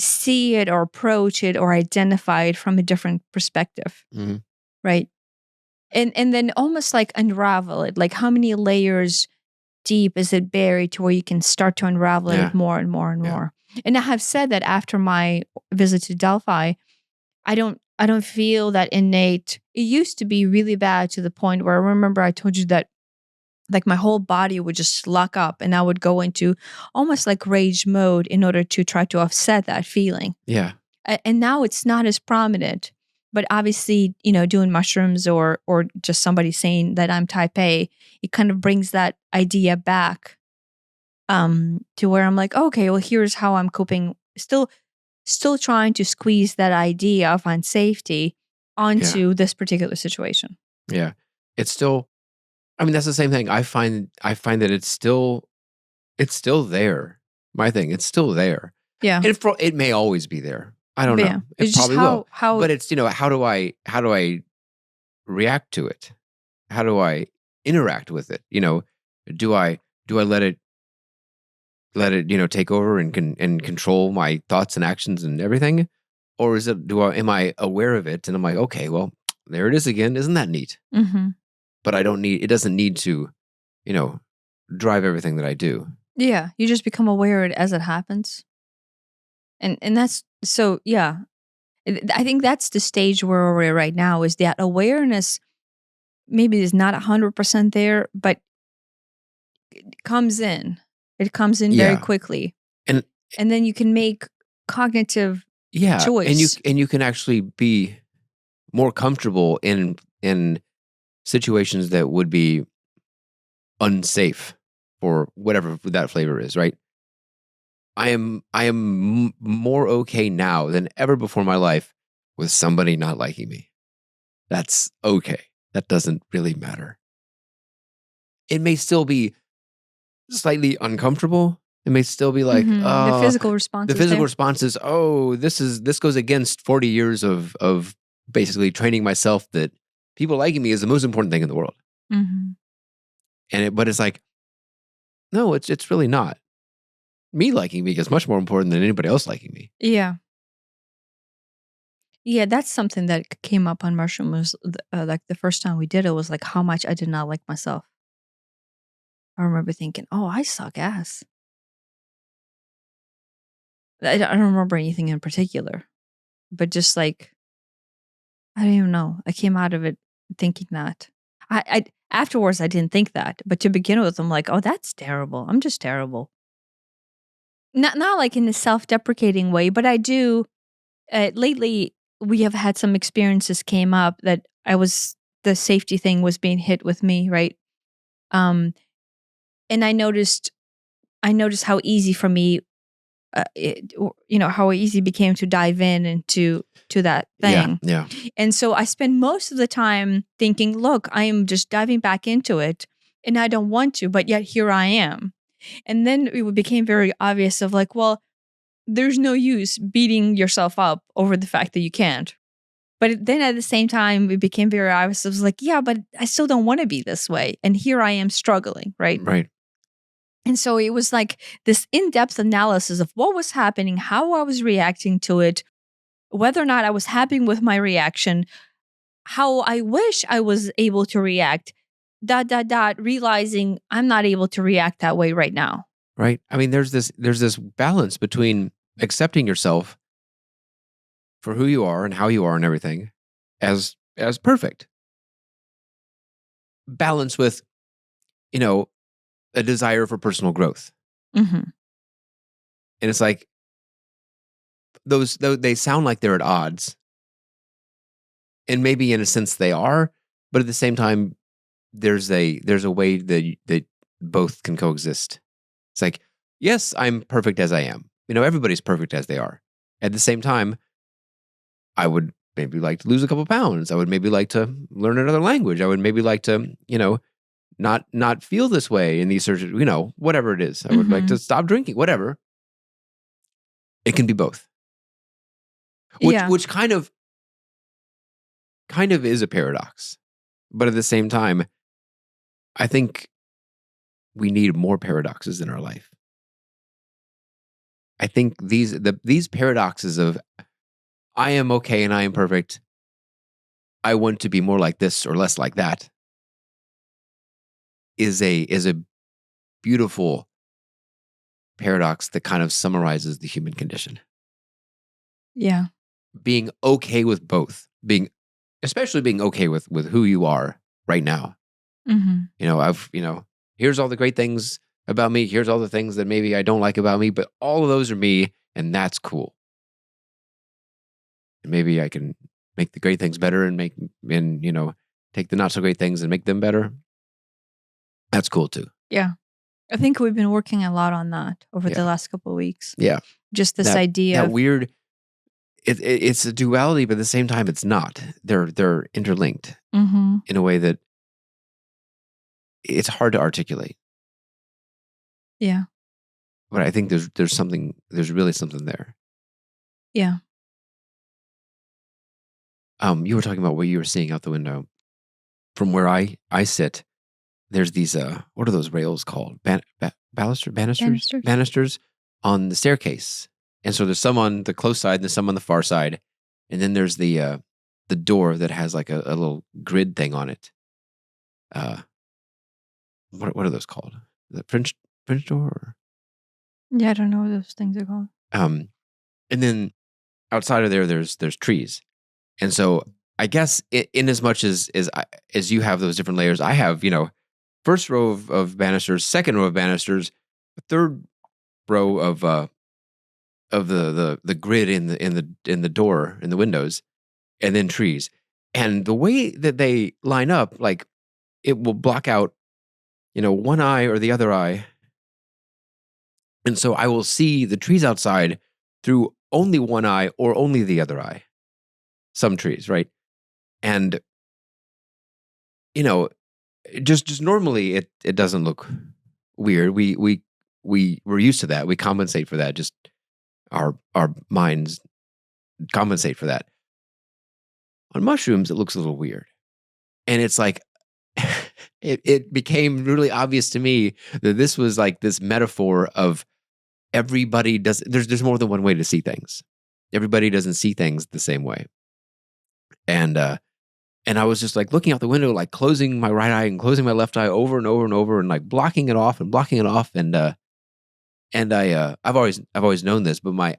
Speaker 2: see it or approach it or identify it from a different perspective.
Speaker 1: Mhm.
Speaker 2: Right. And then almost like unravel it. Like how many layers deep is it buried to where you can start to unravel
Speaker 1: Yeah.
Speaker 2: it more and more and
Speaker 1: Yeah.
Speaker 2: more. And I have said that after my visit to Delphi, I don't feel that innate. It used to be really bad to the point where I remember I told you that like my whole body would just lock up and I would go into almost like rage mode in order to try to offset that feeling.
Speaker 1: Yeah.
Speaker 2: And now it's not as prominent. But obviously, doing mushrooms or just somebody saying that I'm type A, it kind of brings that idea back to where I'm like, okay, well, here's how I'm coping. Still trying to squeeze that idea of unsafety onto this particular situation.
Speaker 1: Yeah. It's still, I mean, that's the same thing. I find that it's still there. My thing, it's still there.
Speaker 2: Yeah.
Speaker 1: It may always be there. I don't
Speaker 2: Yeah.
Speaker 1: know.
Speaker 2: It's
Speaker 1: It
Speaker 2: just
Speaker 1: probably will.
Speaker 2: how
Speaker 1: But it's, how do I react to it? How do I interact with it? Do I let it take over and control my thoughts and actions and everything? Or is it am I aware of it and I'm like, okay, well, there it is again. Isn't that neat?
Speaker 2: Mhm.
Speaker 1: But it doesn't need to, drive everything that I do.
Speaker 2: Yeah, you just become aware as it happens. And that's so yeah. I think that's the stage where we're right now is that awareness maybe is not 100% there, but it comes in. It comes in very
Speaker 1: Yeah.
Speaker 2: quickly.
Speaker 1: And
Speaker 2: then you can make cognitive choice.
Speaker 1: and you can actually be more comfortable in situations that would be unsafe for whatever that flavor is, right? I am more okay now than ever before in my life with somebody not liking me. That's okay. That doesn't really matter. It may still be slightly uncomfortable. It may still be like,
Speaker 2: The physical response.
Speaker 1: the physical response is, this goes against 40 years of basically training myself that people liking me is the most important thing in the world.
Speaker 2: Mm-hmm.
Speaker 1: But it's like, no, it's really not. Me liking me is much more important than anybody else liking me.
Speaker 2: Yeah. Yeah, that's something that came up on mushroom was like the first time we did it was like how much I did not like myself. I remember thinking, oh, I suck ass. I don't remember anything in particular, but just like, I don't even know. I came out of it thinking that. I afterwards, I didn't think that. But to begin with, I'm like, oh, that's terrible. I'm just terrible. Not like in a self-deprecating way, but I do. Lately, we have had some experiences came up that the safety thing was being hit with me, right? And I noticed how easy for me, how easy it became to dive into that thing.
Speaker 1: Yeah.
Speaker 2: And so I spend most of the time thinking, look, I am just diving back into it and I don't want to, but yet here I am. And then it became very obvious of like, well, there's no use beating yourself up over the fact that you can't. But then at the same time, it became very obvious. I was like, yeah, but I still don't want to be this way. And here I am struggling, right?
Speaker 1: Right.
Speaker 2: And so it was like this in-depth analysis of what was happening, how I was reacting to it, whether or not I was happy with my reaction, how I wish I was able to react, ... realizing I'm not able to react that way right now.
Speaker 1: Right. I mean, there's this balance between accepting yourself for who you are and how you are and everything as perfect. Balance with, a desire for personal growth.
Speaker 2: Mm-hmm.
Speaker 1: And it's like they sound like they're at odds, and maybe in a sense they are, but at the same time, there's a way that both can coexist. It's like, yes, I'm perfect as I am. Everybody's perfect as they are. At the same time, I would maybe like to lose a couple pounds. I would maybe like to learn another language. I would maybe like to, not feel this way in these surgeries, whatever it is. I would like
Speaker 2: Mm-hmm.
Speaker 1: to stop drinking, whatever. It can be both. Which
Speaker 2: Yeah.
Speaker 1: which kind of is a paradox. But at the same time, I think we need more paradoxes in our life. I think these paradoxes of I am okay and I am perfect. I want to be more like this or less like that is a beautiful paradox that kind of summarizes the human condition.
Speaker 2: Yeah.
Speaker 1: Being okay with both, especially being okay with who you are right now.
Speaker 2: Mm-hmm.
Speaker 1: Here's all the great things about me. Here's all the things that maybe I don't like about me, but all of those are me, and that's cool. And maybe I can make the great things better and take the not so great things and make them better. That's cool too.
Speaker 2: Yeah. I think we've been working a lot on that over the
Speaker 1: Yeah.
Speaker 2: last couple of weeks.
Speaker 1: Yeah.
Speaker 2: Just this
Speaker 1: That
Speaker 2: idea of
Speaker 1: weird. It's a duality, but at the same time, it's not. They're interlinked
Speaker 2: mm-hmm.
Speaker 1: in a way that it's hard to articulate.
Speaker 2: Yeah.
Speaker 1: But I think there's really something there.
Speaker 2: Yeah.
Speaker 1: You were talking about what you were seeing out the window. From where I sit, there's these what are those rails called? Banisters on the staircase. And so there's some on the close side and there's some on the far side. And then there's the door that has like a little grid thing on it. What are those called? The French door? Or?
Speaker 2: Yeah, I don't know what those things are called.
Speaker 1: And then outside of there's trees. And so I guess in as much as you have those different layers, I have, first row of banisters, second row of banisters, third row of the grid in the door, in the windows, and then trees. And the way that they line up, like it will block out, one eye or the other eye. And so I will see the trees outside through only one eye or only the other eye. Some trees, right? And just normally it doesn't look weird. We're used to that. We compensate for that. Just our minds compensate for that. On mushrooms, it looks a little weird. And it's like it became really obvious to me that this was like this metaphor of everybody does there's more than one way to see things. Everybody doesn't see things the same way. And I was just like looking out the window, like closing my right eye and closing my left eye over and over and over and like blocking it off and blocking it off. And I've always known this, but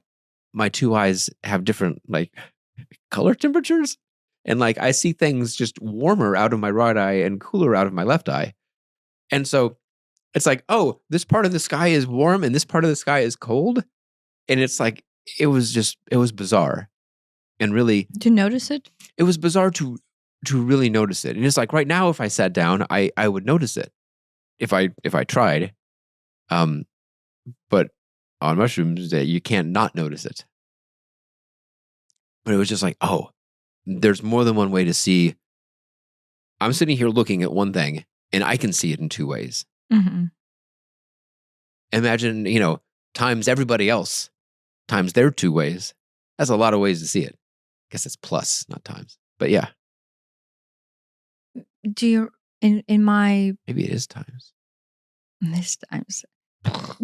Speaker 1: my two eyes have different like color temperatures. And like I see things just warmer out of my right eye and cooler out of my left eye. And so it's like, oh, this part of the sky is warm and this part of the sky is cold. And it's like it was bizarre. And really,
Speaker 2: Do you notice it?
Speaker 1: it was bizarre to really notice it. And it's like right now, if I sat down, I would notice it if I tried. But on mushrooms, you can't not notice it. But it was just like, oh, there's more than one way to see. I'm sitting here looking at one thing, and I can see it in two ways.
Speaker 2: Mm-hmm.
Speaker 1: Imagine, times everybody else, times their two ways. That's a lot of ways to see it. I guess it's plus, not times. But yeah,
Speaker 2: Do you in my
Speaker 1: maybe it is times.
Speaker 2: this times?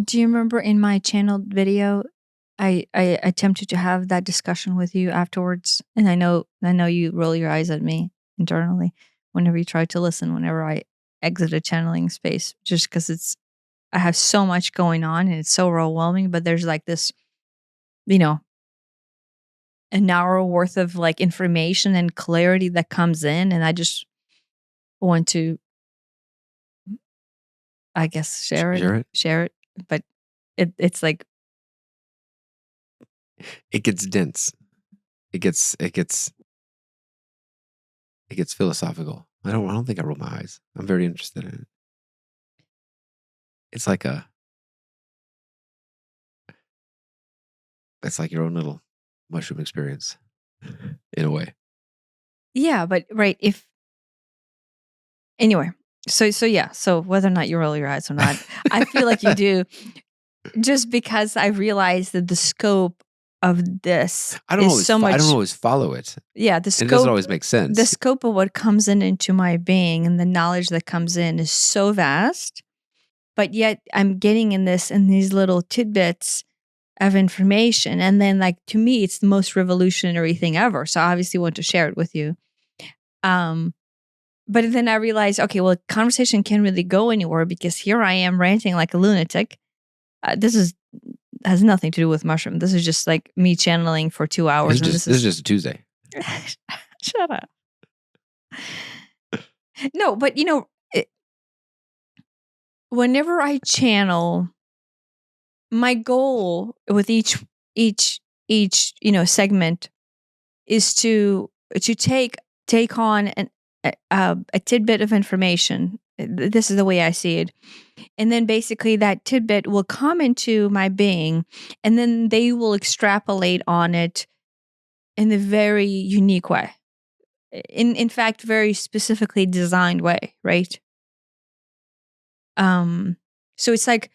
Speaker 2: Do you remember in my channeled video, I attempted to have that discussion with you afterwards, and I know you roll your eyes at me internally whenever you try to listen. Whenever I exit a channeling space, just because I have so much going on and it's so overwhelming. But there's like this, an hour worth of like information and clarity that comes in, and I just want to, I guess, share it. But it's like
Speaker 1: It gets dense. It gets it gets philosophical. I don't think I roll my eyes. I'm very interested in it. It's like your own little mushroom experience in a way.
Speaker 2: Yeah, but right, if anyway, so whether or not you roll your eyes or not, I feel like you do, just because I realize that the scope of this is so
Speaker 1: I don't
Speaker 2: much.
Speaker 1: always follow it.
Speaker 2: Yeah,
Speaker 1: It doesn't always make sense.
Speaker 2: the scope of what comes into my being and the knowledge that comes in is so vast, but yet I'm getting in these little tidbits of information, and then like to me, it's the most revolutionary thing ever. So I obviously want to share it with you. But then I realized, okay, well, conversation can't really go anywhere because here I am ranting like a lunatic. Has nothing to do with mushroom. This is just like me channeling for 2 hours.
Speaker 1: This is just a Tuesday.
Speaker 2: Shut up. No, but whenever I channel, my goal with each segment is to take on a tidbit of information. This is the way I see it. And then basically that tidbit will come into my being, and then they will extrapolate on it in a very unique way. In fact, very specifically designed way, right? So it's like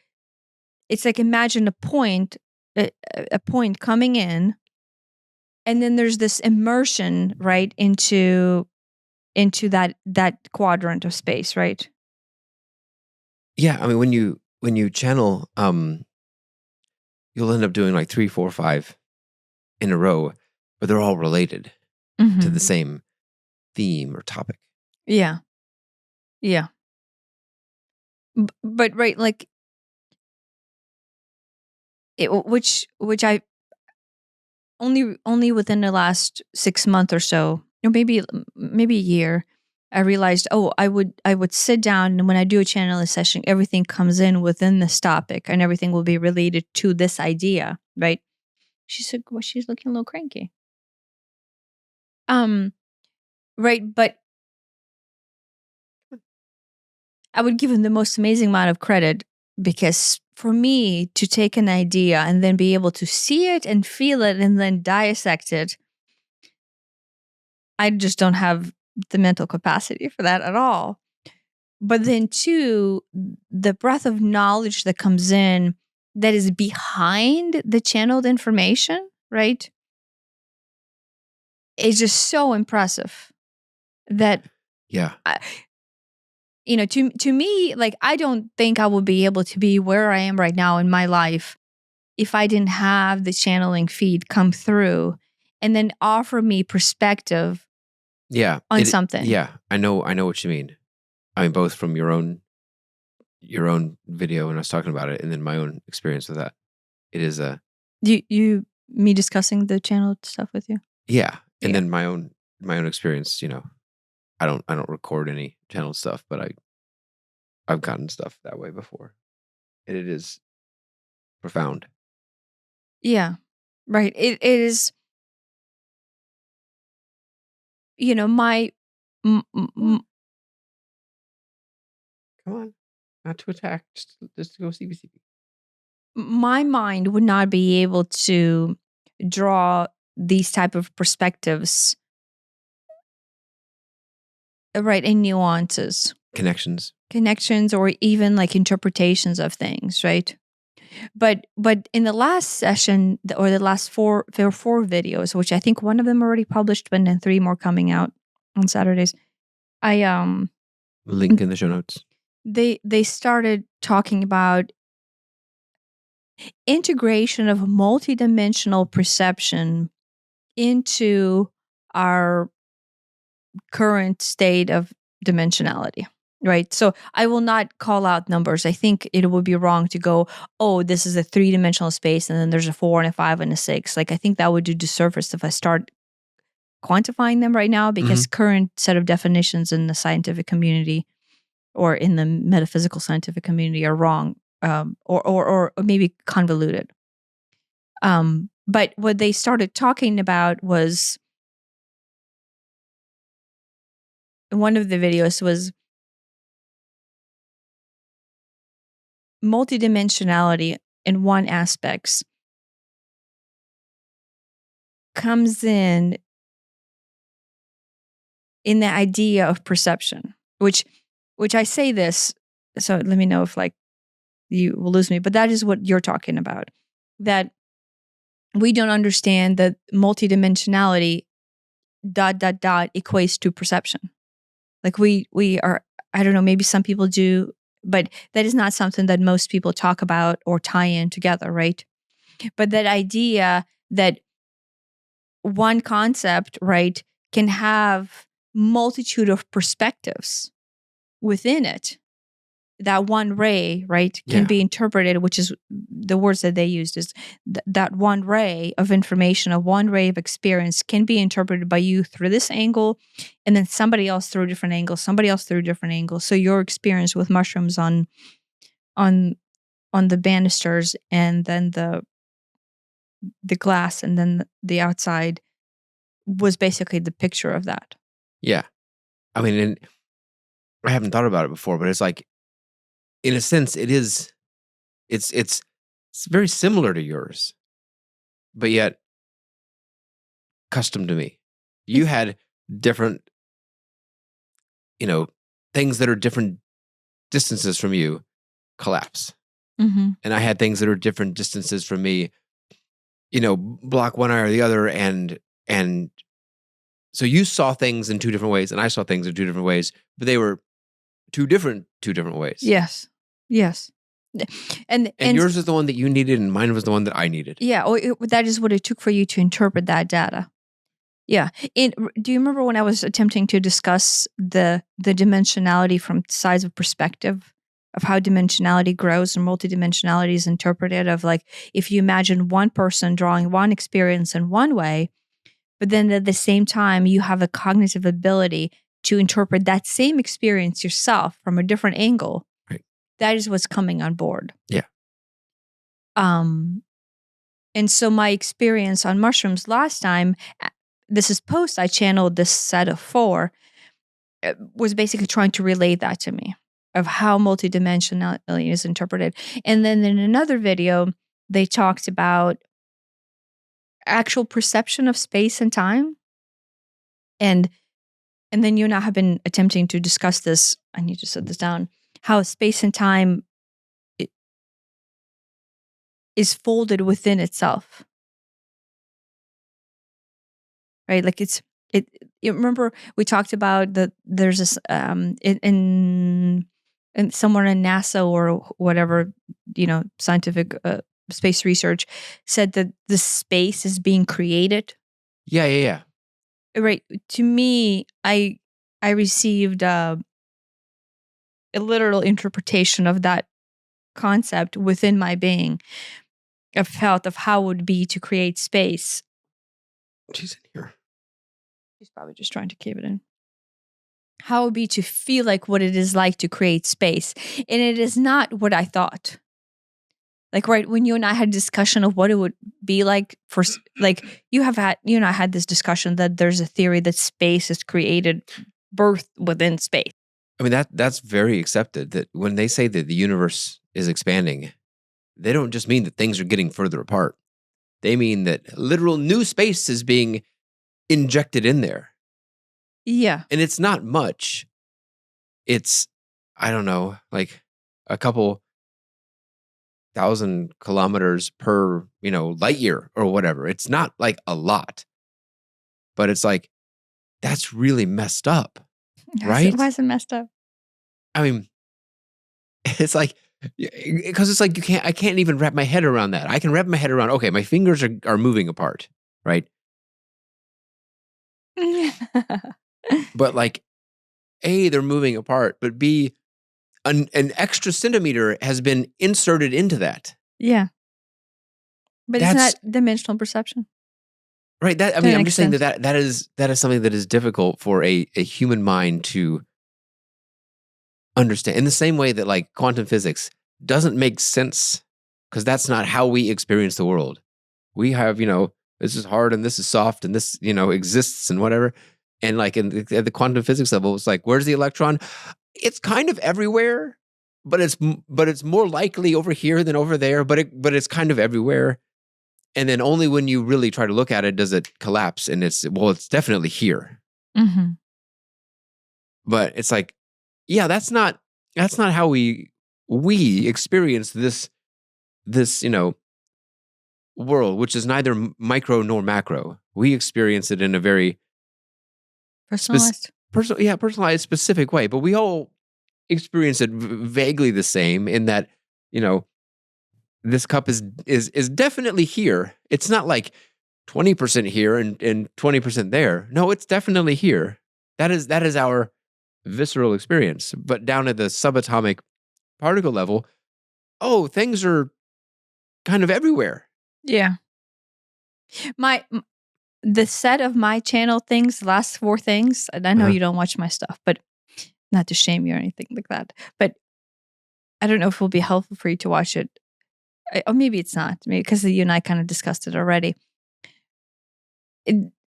Speaker 2: imagine a point coming in, and then there's this immersion right into that quadrant of space, right?
Speaker 1: Yeah, I mean when you channel, you'll end up doing like 3, 4, 5 in a row, but they're all related to the same theme or topic.
Speaker 2: Yeah. Yeah. But right, like which I only within the last 6 months or so, or maybe a year, I realized, I would sit down, and when I do a channeling session, everything comes in within this topic, and everything will be related to this idea, right? She said, well, she's looking a little cranky. Right, but I would give him the most amazing amount of credit, because for me to take an idea and then be able to see it and feel it and then dissect it, I just don't have the mental capacity for that at all. But then too, the breadth of knowledge that comes in that is behind the channeled information, right, is just so impressive that,
Speaker 1: Yeah.
Speaker 2: to me, like, I don't think I would be able to be where I am right now in my life if I didn't have the channeling feed come through and then offer me perspective on something.
Speaker 1: Yeah, I know what you mean. I mean, both from your own video when I was talking about it, and then my own experience with that. It is
Speaker 2: Me discussing the channeled stuff with you.
Speaker 1: Yeah, and then my own experience. I don't record any channel stuff, but I've gotten stuff that way before, and it is profound.
Speaker 2: Yeah, right. It is. My
Speaker 1: Come on, not to attack, just to go CBCB.
Speaker 2: My mind would not be able to draw these type of perspectives, right, and nuances,
Speaker 1: Connections,
Speaker 2: or even like interpretations of things, right? But in the last session, or the last there were 4 videos, which I think one of them already published, but then 3 more coming out on Saturdays.
Speaker 1: link in the show notes.
Speaker 2: They started talking about integration of multidimensional perception into our current state of dimensionality, right? So I will not call out numbers. I think it would be wrong to go, oh, this is a 3-dimensional space, and then there's a 4 and a 5 and a 6. Like, I think that would do disservice if I start quantifying them right now, because current set of definitions in the scientific community or in the metaphysical scientific community are wrong, or maybe convoluted. But what they started talking about was one of the videos was multidimensionality in one aspects comes in the idea of perception, which I say this, so let me know if like you will lose me, but that is what you're talking about, that we don't understand that multidimensionality ... equates to perception. Like we are, I don't know, maybe some people do, but that is not something that most people talk about or tie in together, right? But that idea that one concept, right, can have multitude of perspectives within it. That one ray, right, can
Speaker 1: Yeah.
Speaker 2: be interpreted, which is the words that they used, is that one ray of information, of one ray of experience can be interpreted by you through this angle, and then somebody else through a different angle, somebody else through a different angle. So your experience with mushrooms on the banisters, and then the glass, and then the outside, was basically the picture of that.
Speaker 1: Yeah. I mean, and I haven't thought about it before, but it's like, in a sense, it's very similar to yours, but yet custom to me. You had different, things that are different distances from you collapse.
Speaker 2: Mm-hmm.
Speaker 1: And I had things that are different distances from me, block one eye or the other. And so you saw things in two different ways, and I saw things in two different ways, but they were two different ways.
Speaker 2: Yes. And
Speaker 1: yours is the one that you needed, and mine was the one that I needed.
Speaker 2: Yeah, that is what it took for you to interpret that data. Yeah. Do you remember when I was attempting to discuss the dimensionality from sides of perspective, of how dimensionality grows and multidimensionality is interpreted, of like, if you imagine one person drawing one experience in one way, but then at the same time, you have a cognitive ability to interpret that same experience yourself from a different angle.
Speaker 1: Right.
Speaker 2: That is what's coming on board.
Speaker 1: Yeah.
Speaker 2: And so my experience on mushrooms last time, this is post I channeled this set of 4, was basically trying to relate that to me, of how multidimensionality is interpreted. And then in another video, they talked about actual perception of space and time. And then you and I have been attempting to discuss this. I need to set this down. How space and time is folded within itself. Right? Like you remember we talked about that there's this in somewhere in NASA or whatever, scientific space research said that the space is being created.
Speaker 1: Yeah.
Speaker 2: Right. To me, I received a literal interpretation of that concept within my being. I felt of how it would be to create space.
Speaker 1: She's in here.
Speaker 2: She's probably just trying to keep it in. How it would be to feel like what it is like to create space. And it is not what I thought. Like, right, when you and I had a discussion of what it would be like for, like, you and I had this discussion that there's a theory that space is created, birth within space.
Speaker 1: I mean, that's very accepted, that when they say that the universe is expanding, they don't just mean that things are getting further apart. They mean that literal new space is being injected in there.
Speaker 2: Yeah.
Speaker 1: And it's not much. It's, I don't know, like a couple 1,000 kilometers per, light year or whatever. It's not like a lot. But it's like, that's really messed up. Right?
Speaker 2: Why is it messed up?
Speaker 1: I mean, it's like, because it's like I can't even wrap my head around that. I can wrap my head around, okay, my fingers are moving apart, right? But like, A, they're moving apart, but B, an extra centimeter has been inserted into that.
Speaker 2: Yeah. But it's not dimensional perception.
Speaker 1: Right. I'm just saying that is something that is difficult for a human mind to understand. In the same way that like quantum physics doesn't make sense, because that's not how we experience the world. We have, this is hard and this is soft and this, exists and whatever. And like at the quantum physics level, it's like, where's the electron? It's kind of everywhere, but it's more likely over here than over there. But it's kind of everywhere. And then only when you really try to look at it does it collapse, and it's definitely here.
Speaker 2: Mm-hmm.
Speaker 1: But it's like, yeah, that's not how we experience this world, which is neither micro nor macro. We experience it in a very
Speaker 2: Personalized.
Speaker 1: personalized, specific way. But we all experience it vaguely the same in that, this cup is definitely here. It's not like 20% here and 20% there. No, it's definitely here. That is our visceral experience. But down at the subatomic particle level, things are kind of everywhere.
Speaker 2: Yeah. The set of my channel things, the last 4 things, and I know you don't watch my stuff, but not to shame you or anything like that. But I don't know if it will be helpful for you to watch it. Or maybe it's not, because you and I kind of discussed it already.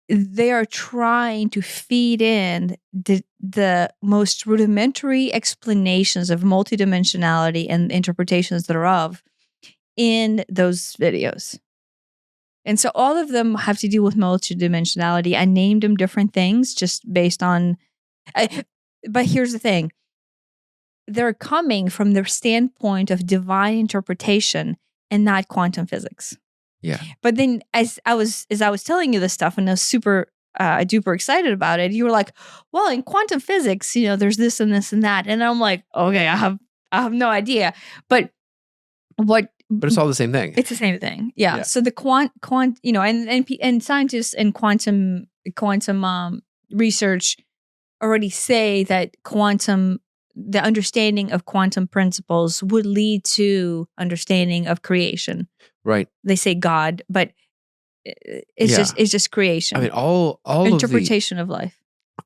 Speaker 2: They are trying to feed in the most rudimentary explanations of multidimensionality and interpretations thereof in those videos. And so all of them have to do with multidimensionality. I named them different things just based on... but here's the thing. They're coming from the standpoint of divine interpretation and not quantum physics.
Speaker 1: Yeah.
Speaker 2: But then as I was telling you this stuff and I was super duper excited about it, you were like, well, in quantum physics, there's this and this and that. And I'm like, okay, I have no idea. But
Speaker 1: it's all the same thing.
Speaker 2: It's the same thing. Yeah. So the quant and scientists and quantum research already say that the understanding of quantum principles would lead to understanding of creation.
Speaker 1: Right.
Speaker 2: They say God, but it's just creation.
Speaker 1: I mean, all
Speaker 2: interpretation of life.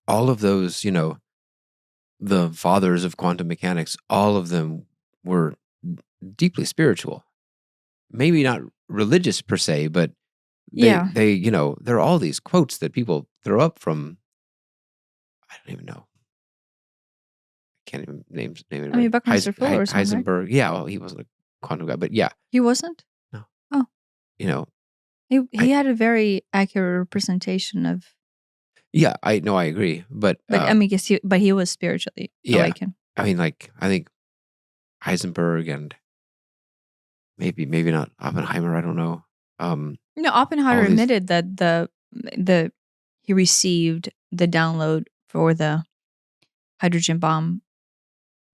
Speaker 1: All of those, the fathers of quantum mechanics, all of them were deeply spiritual. Maybe not religious per se, but they there are all these quotes that people throw up from, I don't even know. I can't even name it.
Speaker 2: I mean, Buckminster Fuller or something.
Speaker 1: Heisenberg. Right? Yeah, well, he wasn't a quantum guy, but yeah.
Speaker 2: He wasn't?
Speaker 1: No.
Speaker 2: Oh. He had a very accurate representation of...
Speaker 1: Yeah, I agree. But
Speaker 2: I mean, he was spiritually awakened.
Speaker 1: I mean, like, I think Heisenberg and maybe not Oppenheimer, I don't know.
Speaker 2: Oppenheimer admitted that he received the download for the hydrogen bomb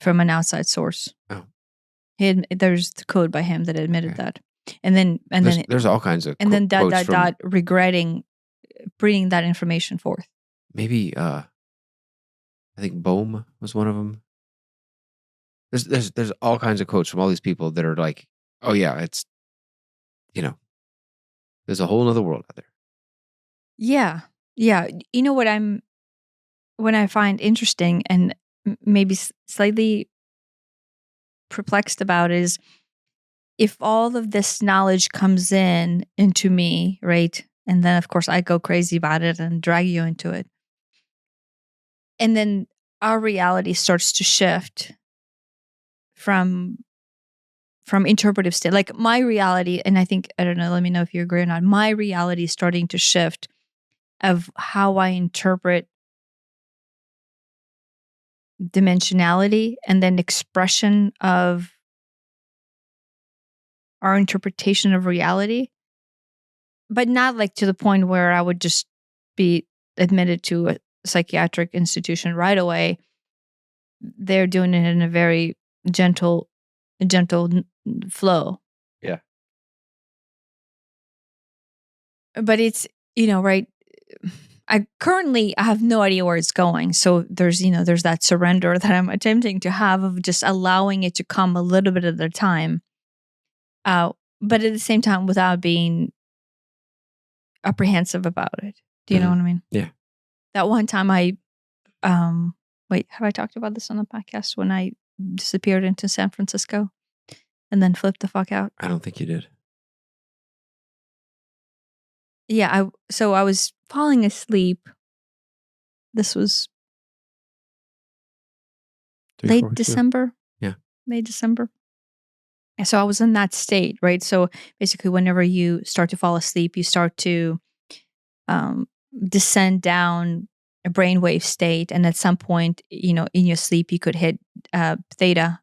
Speaker 2: from an outside source.
Speaker 1: Oh.
Speaker 2: There's the code by him that admitted that. And then
Speaker 1: there's all kinds of
Speaker 2: regretting bringing that information forth.
Speaker 1: Maybe I think Bohm was one of them. There's all kinds of quotes from all these people that are like, oh yeah, it's there's a whole nother world out there.
Speaker 2: Yeah. What I find interesting and maybe slightly perplexed about is, if all of this knowledge comes into me, right? And then of course I go crazy about it and drag you into it. And then our reality starts to shift from interpretive state. Like my reality, and I don't know, let me know if you agree or not. My reality is starting to shift of how I interpret dimensionality and then expression of our interpretation of reality, but not like to the point where I would just be admitted to a psychiatric institution right away. They're doing it in a very gentle flow.
Speaker 1: Yeah.
Speaker 2: But it's, right. I have no idea where it's going. So there's that surrender that I'm attempting to have of just allowing it to come a little bit at a time. But at the same time, without being apprehensive about it. Do you know what I mean?
Speaker 1: Yeah.
Speaker 2: That one time wait, have I talked about this on the podcast when I disappeared into San Francisco and then flipped the fuck out?
Speaker 1: I don't think you did.
Speaker 2: Yeah. So I was falling asleep This was
Speaker 1: 3, 4
Speaker 2: late
Speaker 1: weeks ago?
Speaker 2: December.
Speaker 1: Yeah.
Speaker 2: Late December. And so I was in that state, right? So basically, whenever you start to fall asleep, you start to descend down a brainwave state. And at some point, in your sleep, you could hit theta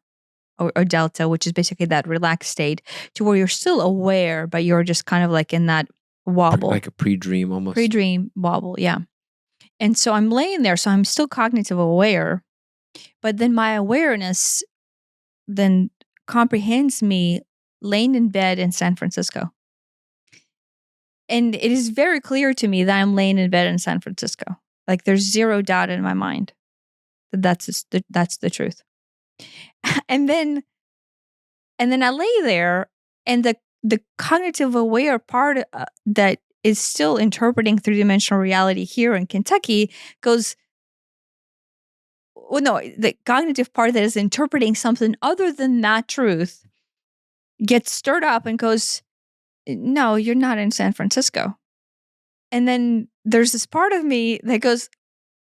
Speaker 2: or delta, which is basically that relaxed state to where you're still aware, but you're just kind of like in that wobble.
Speaker 1: Like a pre-dream almost.
Speaker 2: Pre-dream wobble, yeah. And so I'm laying there, so I'm still cognitive aware, but then my awareness then comprehends me laying in bed in San Francisco. And it is very clear to me that I'm laying in bed in San Francisco. Like there's zero doubt in my mind that that's the truth. And then I lay there, and the cognitive aware part that is still interpreting three-dimensional reality here in Kentucky goes, well, no, the cognitive part that is interpreting something other than that truth gets stirred up and goes, no, you're not in San Francisco. And then there's this part of me that goes,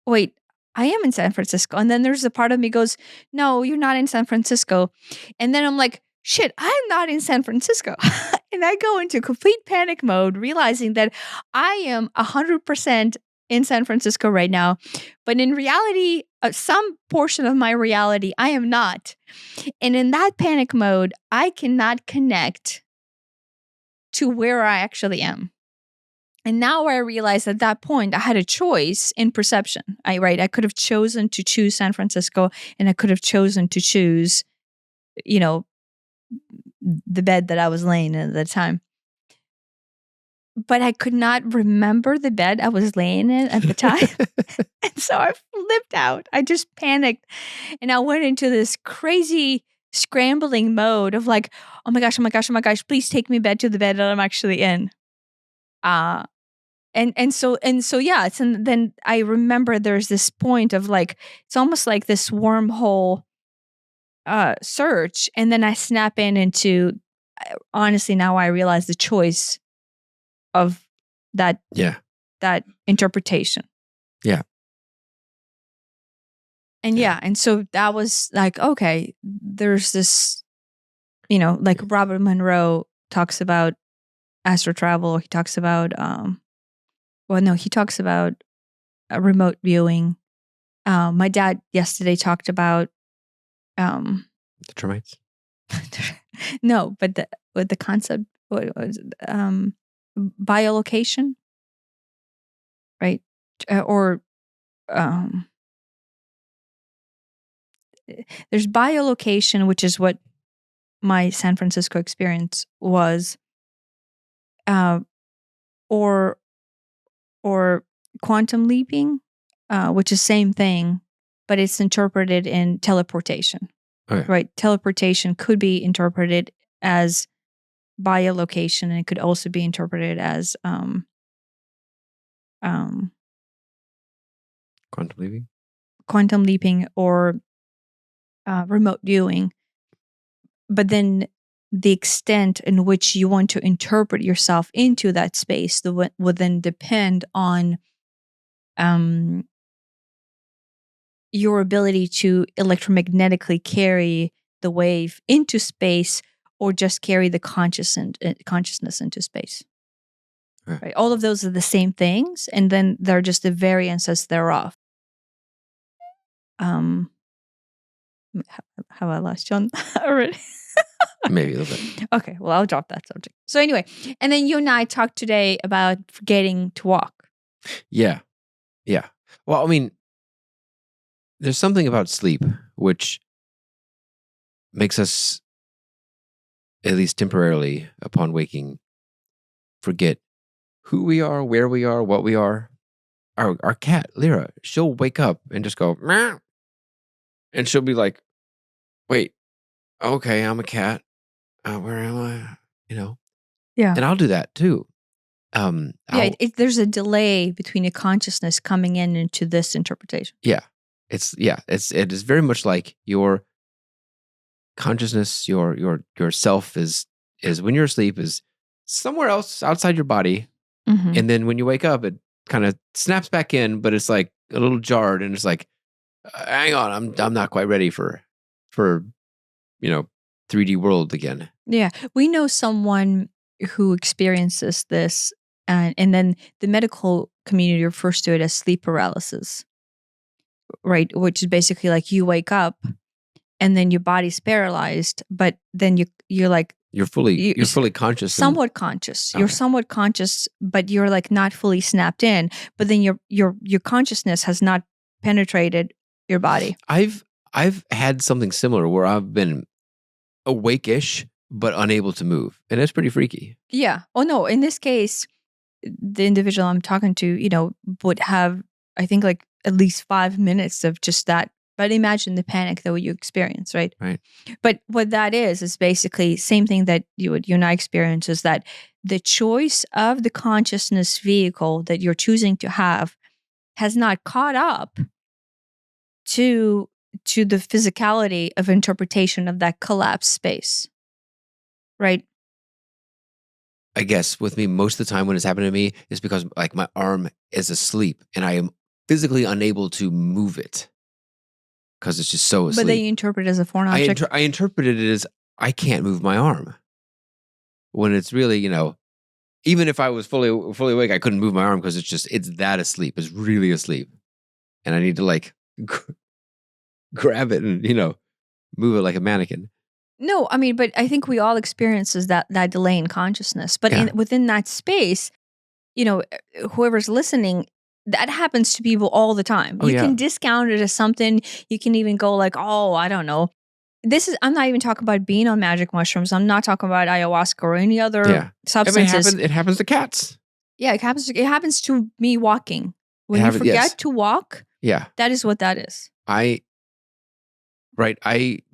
Speaker 2: wait, I am in San Francisco. And then there's a part of me goes, no, you're not in San Francisco. And then I'm like, shit, I'm not in San Francisco. And I go into complete panic mode, realizing that I am 100% in San Francisco right now. But in reality, some portion of my reality, I am not. And in that panic mode, I cannot connect to where I actually am. And now I realize at that point I had a choice in perception. I could have chosen to choose San Francisco, and I could have chosen to choose, the bed that I was laying in at the time. But I could not remember the bed I was laying in at the time. And so I flipped out. I just panicked. And I went into this crazy scrambling mode of like, oh my gosh, please take me back to the bed that I'm actually in. And so yeah, and then I remember there's this point of like, it's almost like this wormhole search, and then I snap into, honestly, now I realize the choice of that interpretation.
Speaker 1: Yeah.
Speaker 2: And and so that was like, okay, there's this, like Robert Monroe talks about astral travel, or he talks about he talks about remote viewing. My dad yesterday talked about
Speaker 1: the termites.
Speaker 2: No, but the concept, what was it? Biolocation, right? There's biolocation, which is what my San Francisco experience was, or quantum leaping, which is same thing, but it's interpreted in teleportation.
Speaker 1: Okay.
Speaker 2: Right? Teleportation could be interpreted as biolocation, and it could also be interpreted as quantum leaping or remote viewing. But then the extent in which you want to interpret yourself into that space would then depend on your ability to electromagnetically carry the wave into space, or just carry the consciousness into space. Right? All of those are the same things, and then they're just the variances thereof. Have I lost you on that already?
Speaker 1: Maybe a little bit.
Speaker 2: Okay, well, I'll drop that subject. So anyway, and then you and I talked today about forgetting to walk.
Speaker 1: Yeah. Yeah. Well, I mean, there's something about sleep which makes us, at least temporarily, upon waking, forget who we are, where we are, what we are. Our cat, Lyra, she'll wake up and just go, meow. And she'll be like, wait, okay, I'm a cat. Where am I?
Speaker 2: Yeah.
Speaker 1: And I'll do that too.
Speaker 2: There's a delay between a consciousness coming into this interpretation.
Speaker 1: Yeah. It is very much like your consciousness, your self is when you're asleep is somewhere else outside your body.
Speaker 2: Mm-hmm.
Speaker 1: And then when you wake up, it kind of snaps back in, but it's like jarred, and it's like, hang on, I'm not quite ready for 3D world again.
Speaker 2: Yeah. We know someone who experiences this, and then the medical community refers to it as sleep paralysis, right? Which is basically like you wake up and then your body's paralyzed, but then you're like
Speaker 1: You're fully conscious.
Speaker 2: Somewhat conscious.
Speaker 1: Okay.
Speaker 2: You're somewhat conscious, but you're like not fully snapped in. But then your consciousness has not penetrated your body.
Speaker 1: I've had something similar where I've been awake-ish but unable to move, and it's pretty freaky.
Speaker 2: Yeah. Oh no. In this case, the individual I'm talking to, would have, I think, like at least 5 minutes of just that. But imagine the panic that you experience, right?
Speaker 1: Right.
Speaker 2: But what that is basically same thing that you and I experience, is that the choice of the consciousness vehicle that you're choosing to have has not caught up to the physicality of interpretation of that collapsed space, right?
Speaker 1: I guess with me, most of the time when it's happened to me, is because like my arm is asleep and I am physically unable to move it because it's just so asleep.
Speaker 2: But they interpret it as a foreign object.
Speaker 1: I interpreted it as I can't move my arm, when it's really, even if I was fully awake, I couldn't move my arm because it's that asleep. It's really asleep, and I need to like grab it and move it like a mannequin.
Speaker 2: No, I mean, but I think we all experiences that delay in consciousness. But within that space, whoever's listening, that happens to people all the time.
Speaker 1: Oh,
Speaker 2: you can discount it as something. You can even go like, oh, I don't know. I'm not even talking about being on magic mushrooms. I'm not talking about ayahuasca or any other substances.
Speaker 1: It happens to cats.
Speaker 2: Yeah, it happens to me walking. When you forget to walk, that is what that is.
Speaker 1: I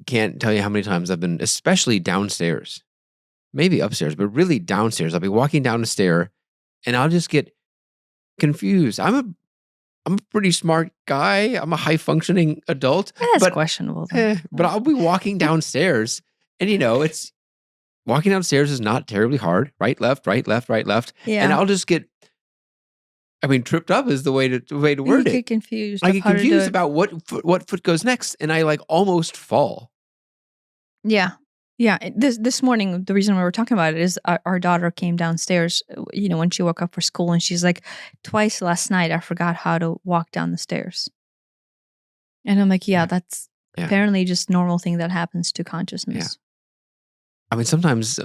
Speaker 1: can't tell you how many times I've been, especially downstairs, maybe upstairs, but really downstairs. I'll be walking down a stair and I'll just get confused. I'm a pretty smart guy. I'm a high functioning adult.
Speaker 2: That's questionable.
Speaker 1: But I'll be walking downstairs and it's walking downstairs is not terribly hard. Right, left, right, left, right, left. Yeah. And I'll just get, tripped up is the way to word it.
Speaker 2: You get confused.
Speaker 1: I get confused about what foot goes next, and I like almost fall.
Speaker 2: Yeah. Yeah. This morning, the reason we were talking about it is our daughter came downstairs, when she woke up for school, and she's like, twice last night, I forgot how to walk down the stairs. And I'm like, that's apparently just normal thing that happens to consciousness.
Speaker 1: Yeah. Sometimes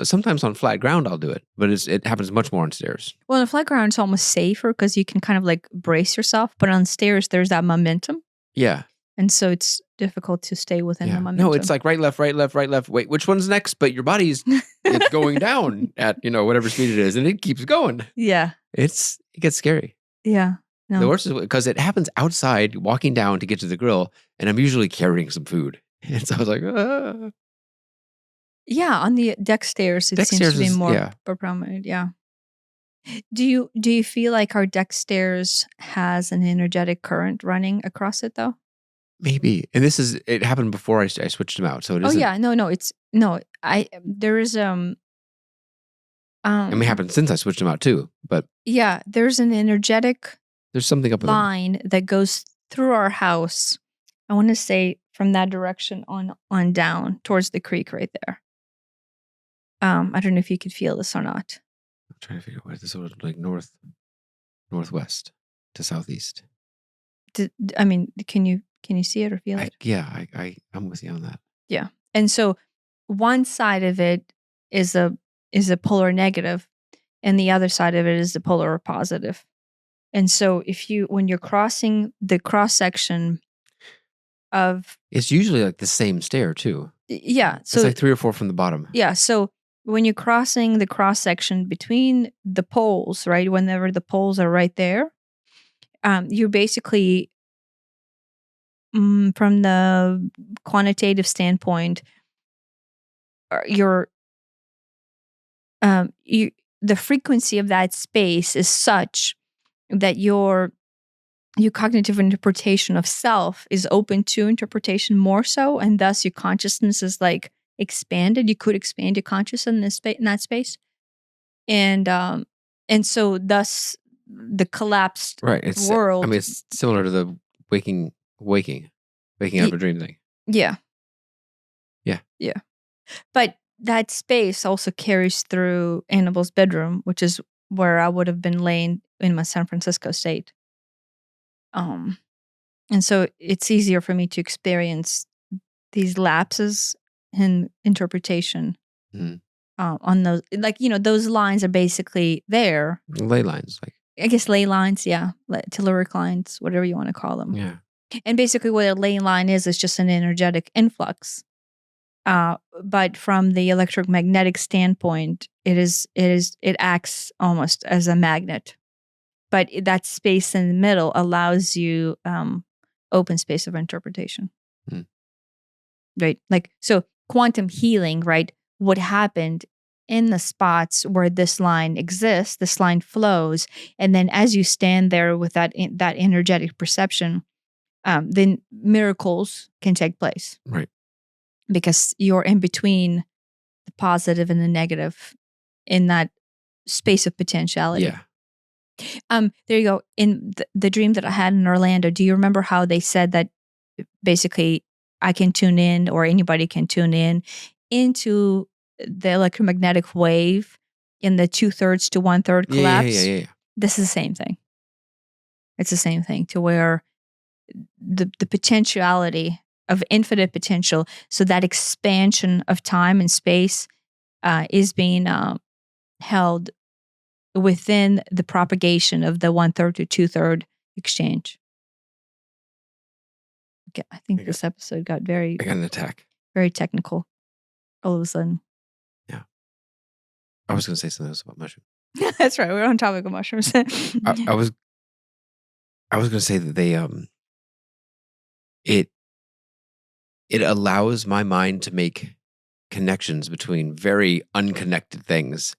Speaker 1: on flat ground I'll do it, but it happens much more on stairs.
Speaker 2: Well, on flat ground, it's almost safer because you can kind of like brace yourself. But on stairs, there's that momentum.
Speaker 1: Yeah.
Speaker 2: And so it's difficult to stay within the momentum.
Speaker 1: No, it's like right, left, right, left, right, left. Wait, which one's next? But your body's it's going down at whatever speed it is, and it keeps going.
Speaker 2: Yeah.
Speaker 1: It gets scary.
Speaker 2: Yeah. No.
Speaker 1: The worst is because it happens outside, walking down to get to the grill, and I'm usually carrying some food. And so I was like, ah.
Speaker 2: Yeah, on the deck stairs, it seems to be more prominent. Yeah. Do you feel like our deck stairs has an energetic current running across it though?
Speaker 1: Maybe. And it happened before I switched them out. So it isn't.
Speaker 2: Oh yeah, there is
Speaker 1: it may happen since I switched them out too, but
Speaker 2: yeah, there's an energetic
Speaker 1: there's something up
Speaker 2: line that goes through our house. I want to say from that direction on down towards the creek right there. I don't know if you could feel this or not.
Speaker 1: I'm trying to figure out where this was, like northwest to southeast.
Speaker 2: Can you see it or feel it?
Speaker 1: Yeah, I'm with you on that.
Speaker 2: Yeah. And so one side of it is a polar negative, and the other side of it is the polar positive. And so when you're crossing the cross section of,
Speaker 1: it's usually like the same stair too.
Speaker 2: Yeah. So
Speaker 1: it's like 3 or 4 from the bottom.
Speaker 2: Yeah. So when you're crossing the cross section between the poles, right? Whenever the poles are right there, you're basically, from the quantitative standpoint, the frequency of that space is such that your cognitive interpretation of self is open to interpretation more so, and thus your consciousness is like expanded. You could expand your consciousness in that space, and so thus the collapsed
Speaker 1: Right. I
Speaker 2: world.
Speaker 1: mean, it's similar to the waking out of a dream thing.
Speaker 2: Yeah.
Speaker 1: Yeah.
Speaker 2: Yeah. But that space also carries through Annabelle's bedroom, which is where I would have been laying in my San Francisco state. And so it's easier for me to experience these lapses in interpretation
Speaker 1: Mhm.
Speaker 2: on those. Like, those lines are basically there.
Speaker 1: Ley lines, like,
Speaker 2: I guess ley lines, yeah. Telluric lines, whatever you want to call them.
Speaker 1: yeah.
Speaker 2: And basically what a ley line is just an energetic influx. But from the electromagnetic standpoint, it acts almost as a magnet. But that space in the middle allows you open space of interpretation.
Speaker 1: Mm.
Speaker 2: Right? Like, so quantum healing, right? What happened in the spots where this line exists, this line flows, and then as you stand there with that energetic perception, then miracles can take place.
Speaker 1: Right.
Speaker 2: Because you're in between the positive and the negative in that space of potentiality.
Speaker 1: Yeah.
Speaker 2: There you go. In the dream that I had in Orlando, do you remember how they said that basically I can tune in, or anybody can tune in into the electromagnetic wave in the 2/3 to 1/3 collapse?
Speaker 1: Yeah.
Speaker 2: This is the same thing. It's the same thing, to where the potentiality of infinite potential, so that expansion of time and space is being held within the propagation of the 1/3 to 2/3 exchange. Okay, I think this episode got very,
Speaker 1: I got an attack.
Speaker 2: very technical all of a sudden.
Speaker 1: Yeah. I was going to say something else about mushrooms.
Speaker 2: That's right. We're on topic of mushrooms.
Speaker 1: I was going to say that they it allows my mind to make connections between very unconnected things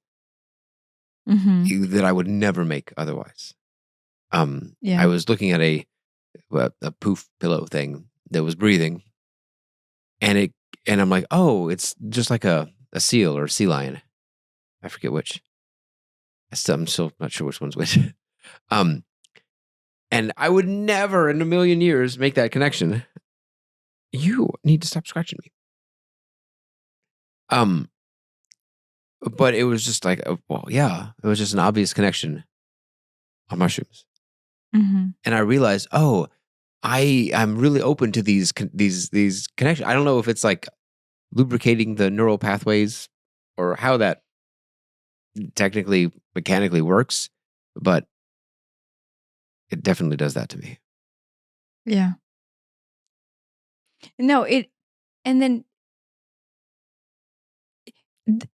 Speaker 1: that I would never make otherwise.
Speaker 2: Yeah.
Speaker 1: I was looking at a poof pillow thing that was breathing, and I'm like, oh, it's just like a seal or a sea lion. I forget which. I'm still not sure which one's which. And I would never in a million years make that connection. You need to stop scratching me. But it was just like, well, yeah, it was just an obvious connection on mushrooms. And I realized, oh, I'm really open to these connections. I don't know if it's like lubricating the neural pathways or how that technically mechanically works, but it definitely does that to me.
Speaker 2: Yeah. No, and then,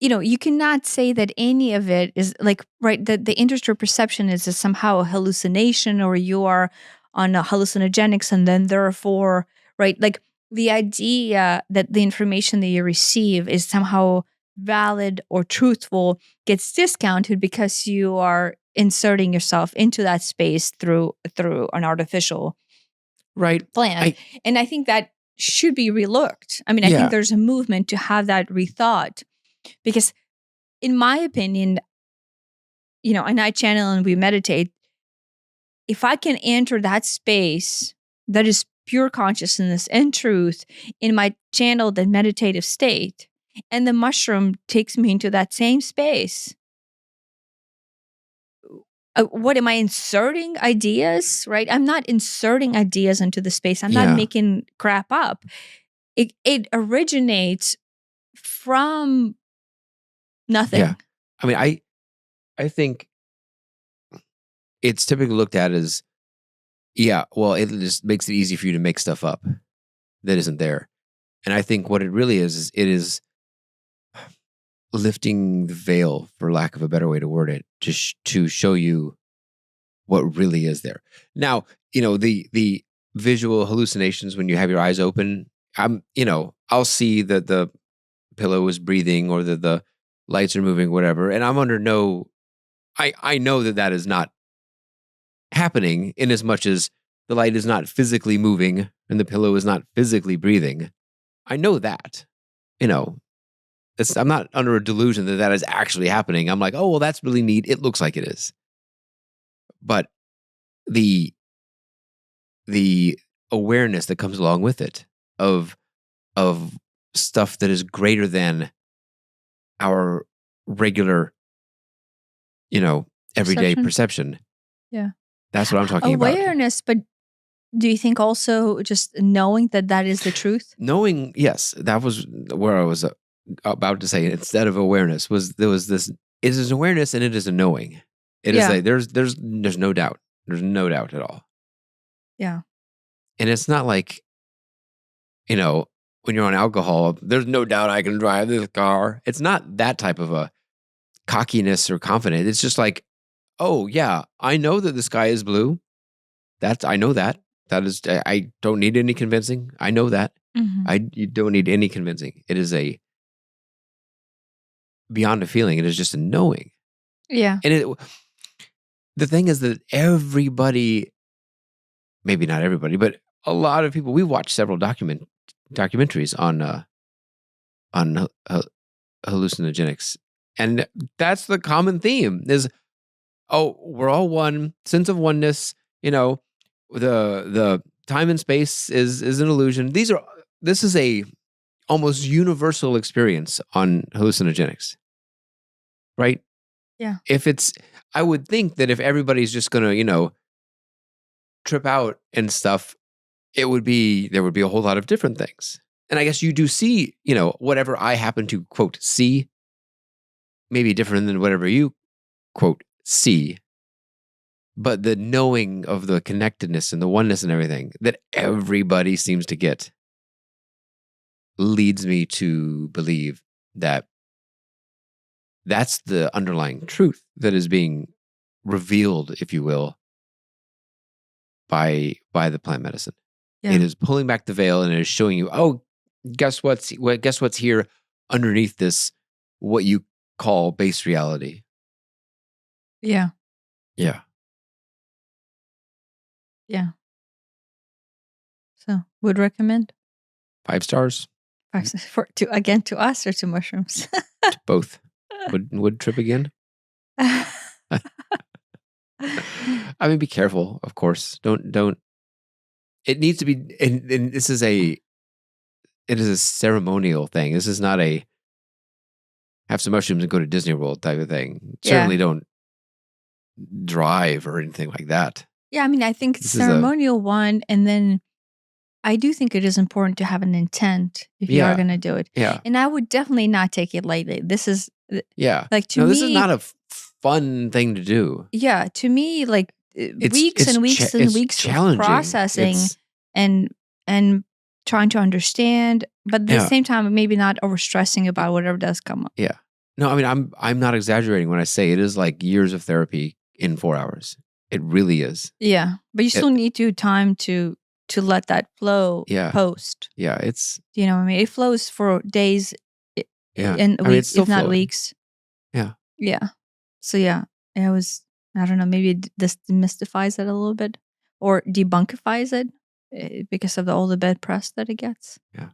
Speaker 2: you cannot say that any of it is like, right, the interoception is somehow a hallucination, or you are on a hallucinogenics, and then therefore, right, like the idea that the information that you receive is somehow valid or truthful gets discounted because you are inserting yourself into that space through an artificial plan. And I think that should be relooked. I mean, I think there's a movement to have that rethought. Because in my opinion, and I channel and we meditate, if I can enter that space that is pure consciousness and truth in my channeled and meditative state, and the mushroom takes me into that same space, what am I inserting ideas, right? I'm not inserting ideas into the space. I'm not making crap up. It originates from nothing.
Speaker 1: Yeah. I mean, I think it's typically looked at as, well, it just makes it easy for you to make stuff up that isn't there. And I think what it really is it is lifting the veil, for lack of a better way to word it, to show you what really is there. Now, the visual hallucinations when you have your eyes open, I'll see that the pillow is breathing or that the lights are moving, whatever. And I'm under I know that is not happening, in as much as the light is not physically moving and the pillow is not physically breathing. I know that, I'm not under a delusion that is actually happening. I'm like, oh, well, that's really neat. It looks like it is. but the awareness that comes along with it of stuff that is greater than our regular, everyday perception.
Speaker 2: Yeah.
Speaker 1: That's what I'm talking about.
Speaker 2: Awareness, but do you think also just knowing that is the truth?
Speaker 1: Knowing, yes, that was where I was about to say. Instead of awareness, there was this. It is awareness and it is a knowing. It is there's no doubt. There's no doubt at all.
Speaker 2: Yeah.
Speaker 1: And it's not like, when you're on alcohol, there's no doubt I can drive this car. It's not that type of a cockiness or confidence. It's just like, oh yeah, I know that the sky is blue. I know that. That is, I don't need any convincing. I know that. You don't need any convincing. It is beyond a feeling. It is just a knowing.
Speaker 2: Yeah.
Speaker 1: And the thing is that everybody, maybe not everybody, but a lot of people, we watched several documentaries on hallucinogenics, and that's the common theme is, oh, we're all one, sense of oneness. The time and space is an illusion. This is a almost universal experience on hallucinogenics, right?
Speaker 2: Yeah.
Speaker 1: I would think that if everybody's just gonna, trip out and stuff, there would be a whole lot of different things. And I guess you do see, whatever I happen to quote see, maybe different than whatever you quote see. But the knowing of the connectedness and the oneness and everything that everybody seems to get leads me to believe that that's the underlying truth that is being revealed, if you will, by the plant medicine. Yeah. It is pulling back the veil and it is showing you, oh, guess what's here underneath this, what you call base reality.
Speaker 2: Yeah.
Speaker 1: Yeah.
Speaker 2: Yeah. So would recommend
Speaker 1: 5 stars
Speaker 2: to us or to mushrooms?
Speaker 1: To both. Would trip again? I mean, be careful, of course. Don't. It needs to be, and this is it is a ceremonial thing. This is not a have some mushrooms and go to Disney World type of thing. Certainly don't drive or anything like that.
Speaker 2: Yeah, I mean, I think it's ceremonial one, and then I do think it is important to have an intent if you are going to do it.
Speaker 1: Yeah.
Speaker 2: And I would definitely not take it lightly. This is like to
Speaker 1: me,
Speaker 2: this
Speaker 1: is not a fun thing to do.
Speaker 2: Yeah, to me, like weeks and weeks and weeks of processing and trying to understand, but at the same time, maybe not overstressing about whatever does come up.
Speaker 1: Yeah. No, I mean, I'm not exaggerating when I say it is like years of therapy in 4 hours. It really is.
Speaker 2: Yeah, but you still need time to let that flow post.
Speaker 1: Yeah, it's...
Speaker 2: You know what I mean? It flows for days and weeks, if not weeks.
Speaker 1: Yeah.
Speaker 2: Yeah. So yeah, it was, I don't know, maybe this demystifies it a little bit or debunkifies it because of all the bad press that it gets.
Speaker 1: Yeah.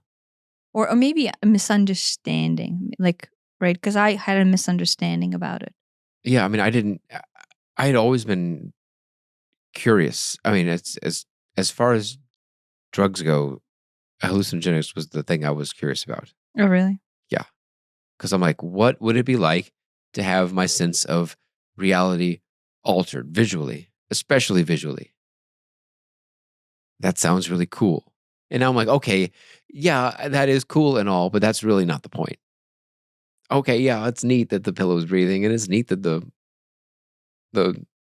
Speaker 2: Or maybe a misunderstanding, like, right? Because I had a misunderstanding about it.
Speaker 1: Yeah, I mean, I had always been curious. I mean, it's as far as drugs go, hallucinogenics was the thing I was curious about.
Speaker 2: Oh, really?
Speaker 1: Yeah. Because I'm like, what would it be like to have my sense of reality altered visually, especially visually? That sounds really cool. And now I'm like, okay, yeah, that is cool and all, but that's really not the point. Okay, yeah, it's neat that the pillow's breathing and it's neat that the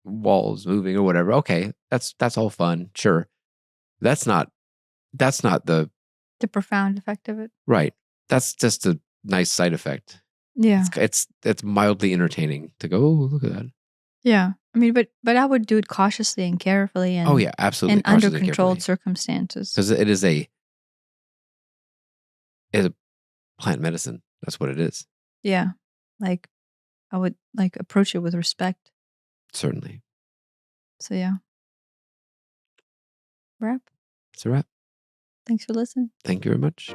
Speaker 1: wall's moving or whatever. Okay, that's all fun, sure. That's not the
Speaker 2: profound effect of it.
Speaker 1: Right. That's just a nice side effect.
Speaker 2: Yeah.
Speaker 1: It's mildly entertaining to go, oh, look at that.
Speaker 2: Yeah. I mean, but I would do it cautiously and carefully and
Speaker 1: oh yeah, absolutely.
Speaker 2: And under controlled circumstances.
Speaker 1: Because it is a plant medicine. That's what it is.
Speaker 2: Yeah. Like I would approach it with respect.
Speaker 1: Certainly.
Speaker 2: So yeah. Wrap.
Speaker 1: It's a wrap.
Speaker 2: Thanks for listening.
Speaker 1: Thank you very much.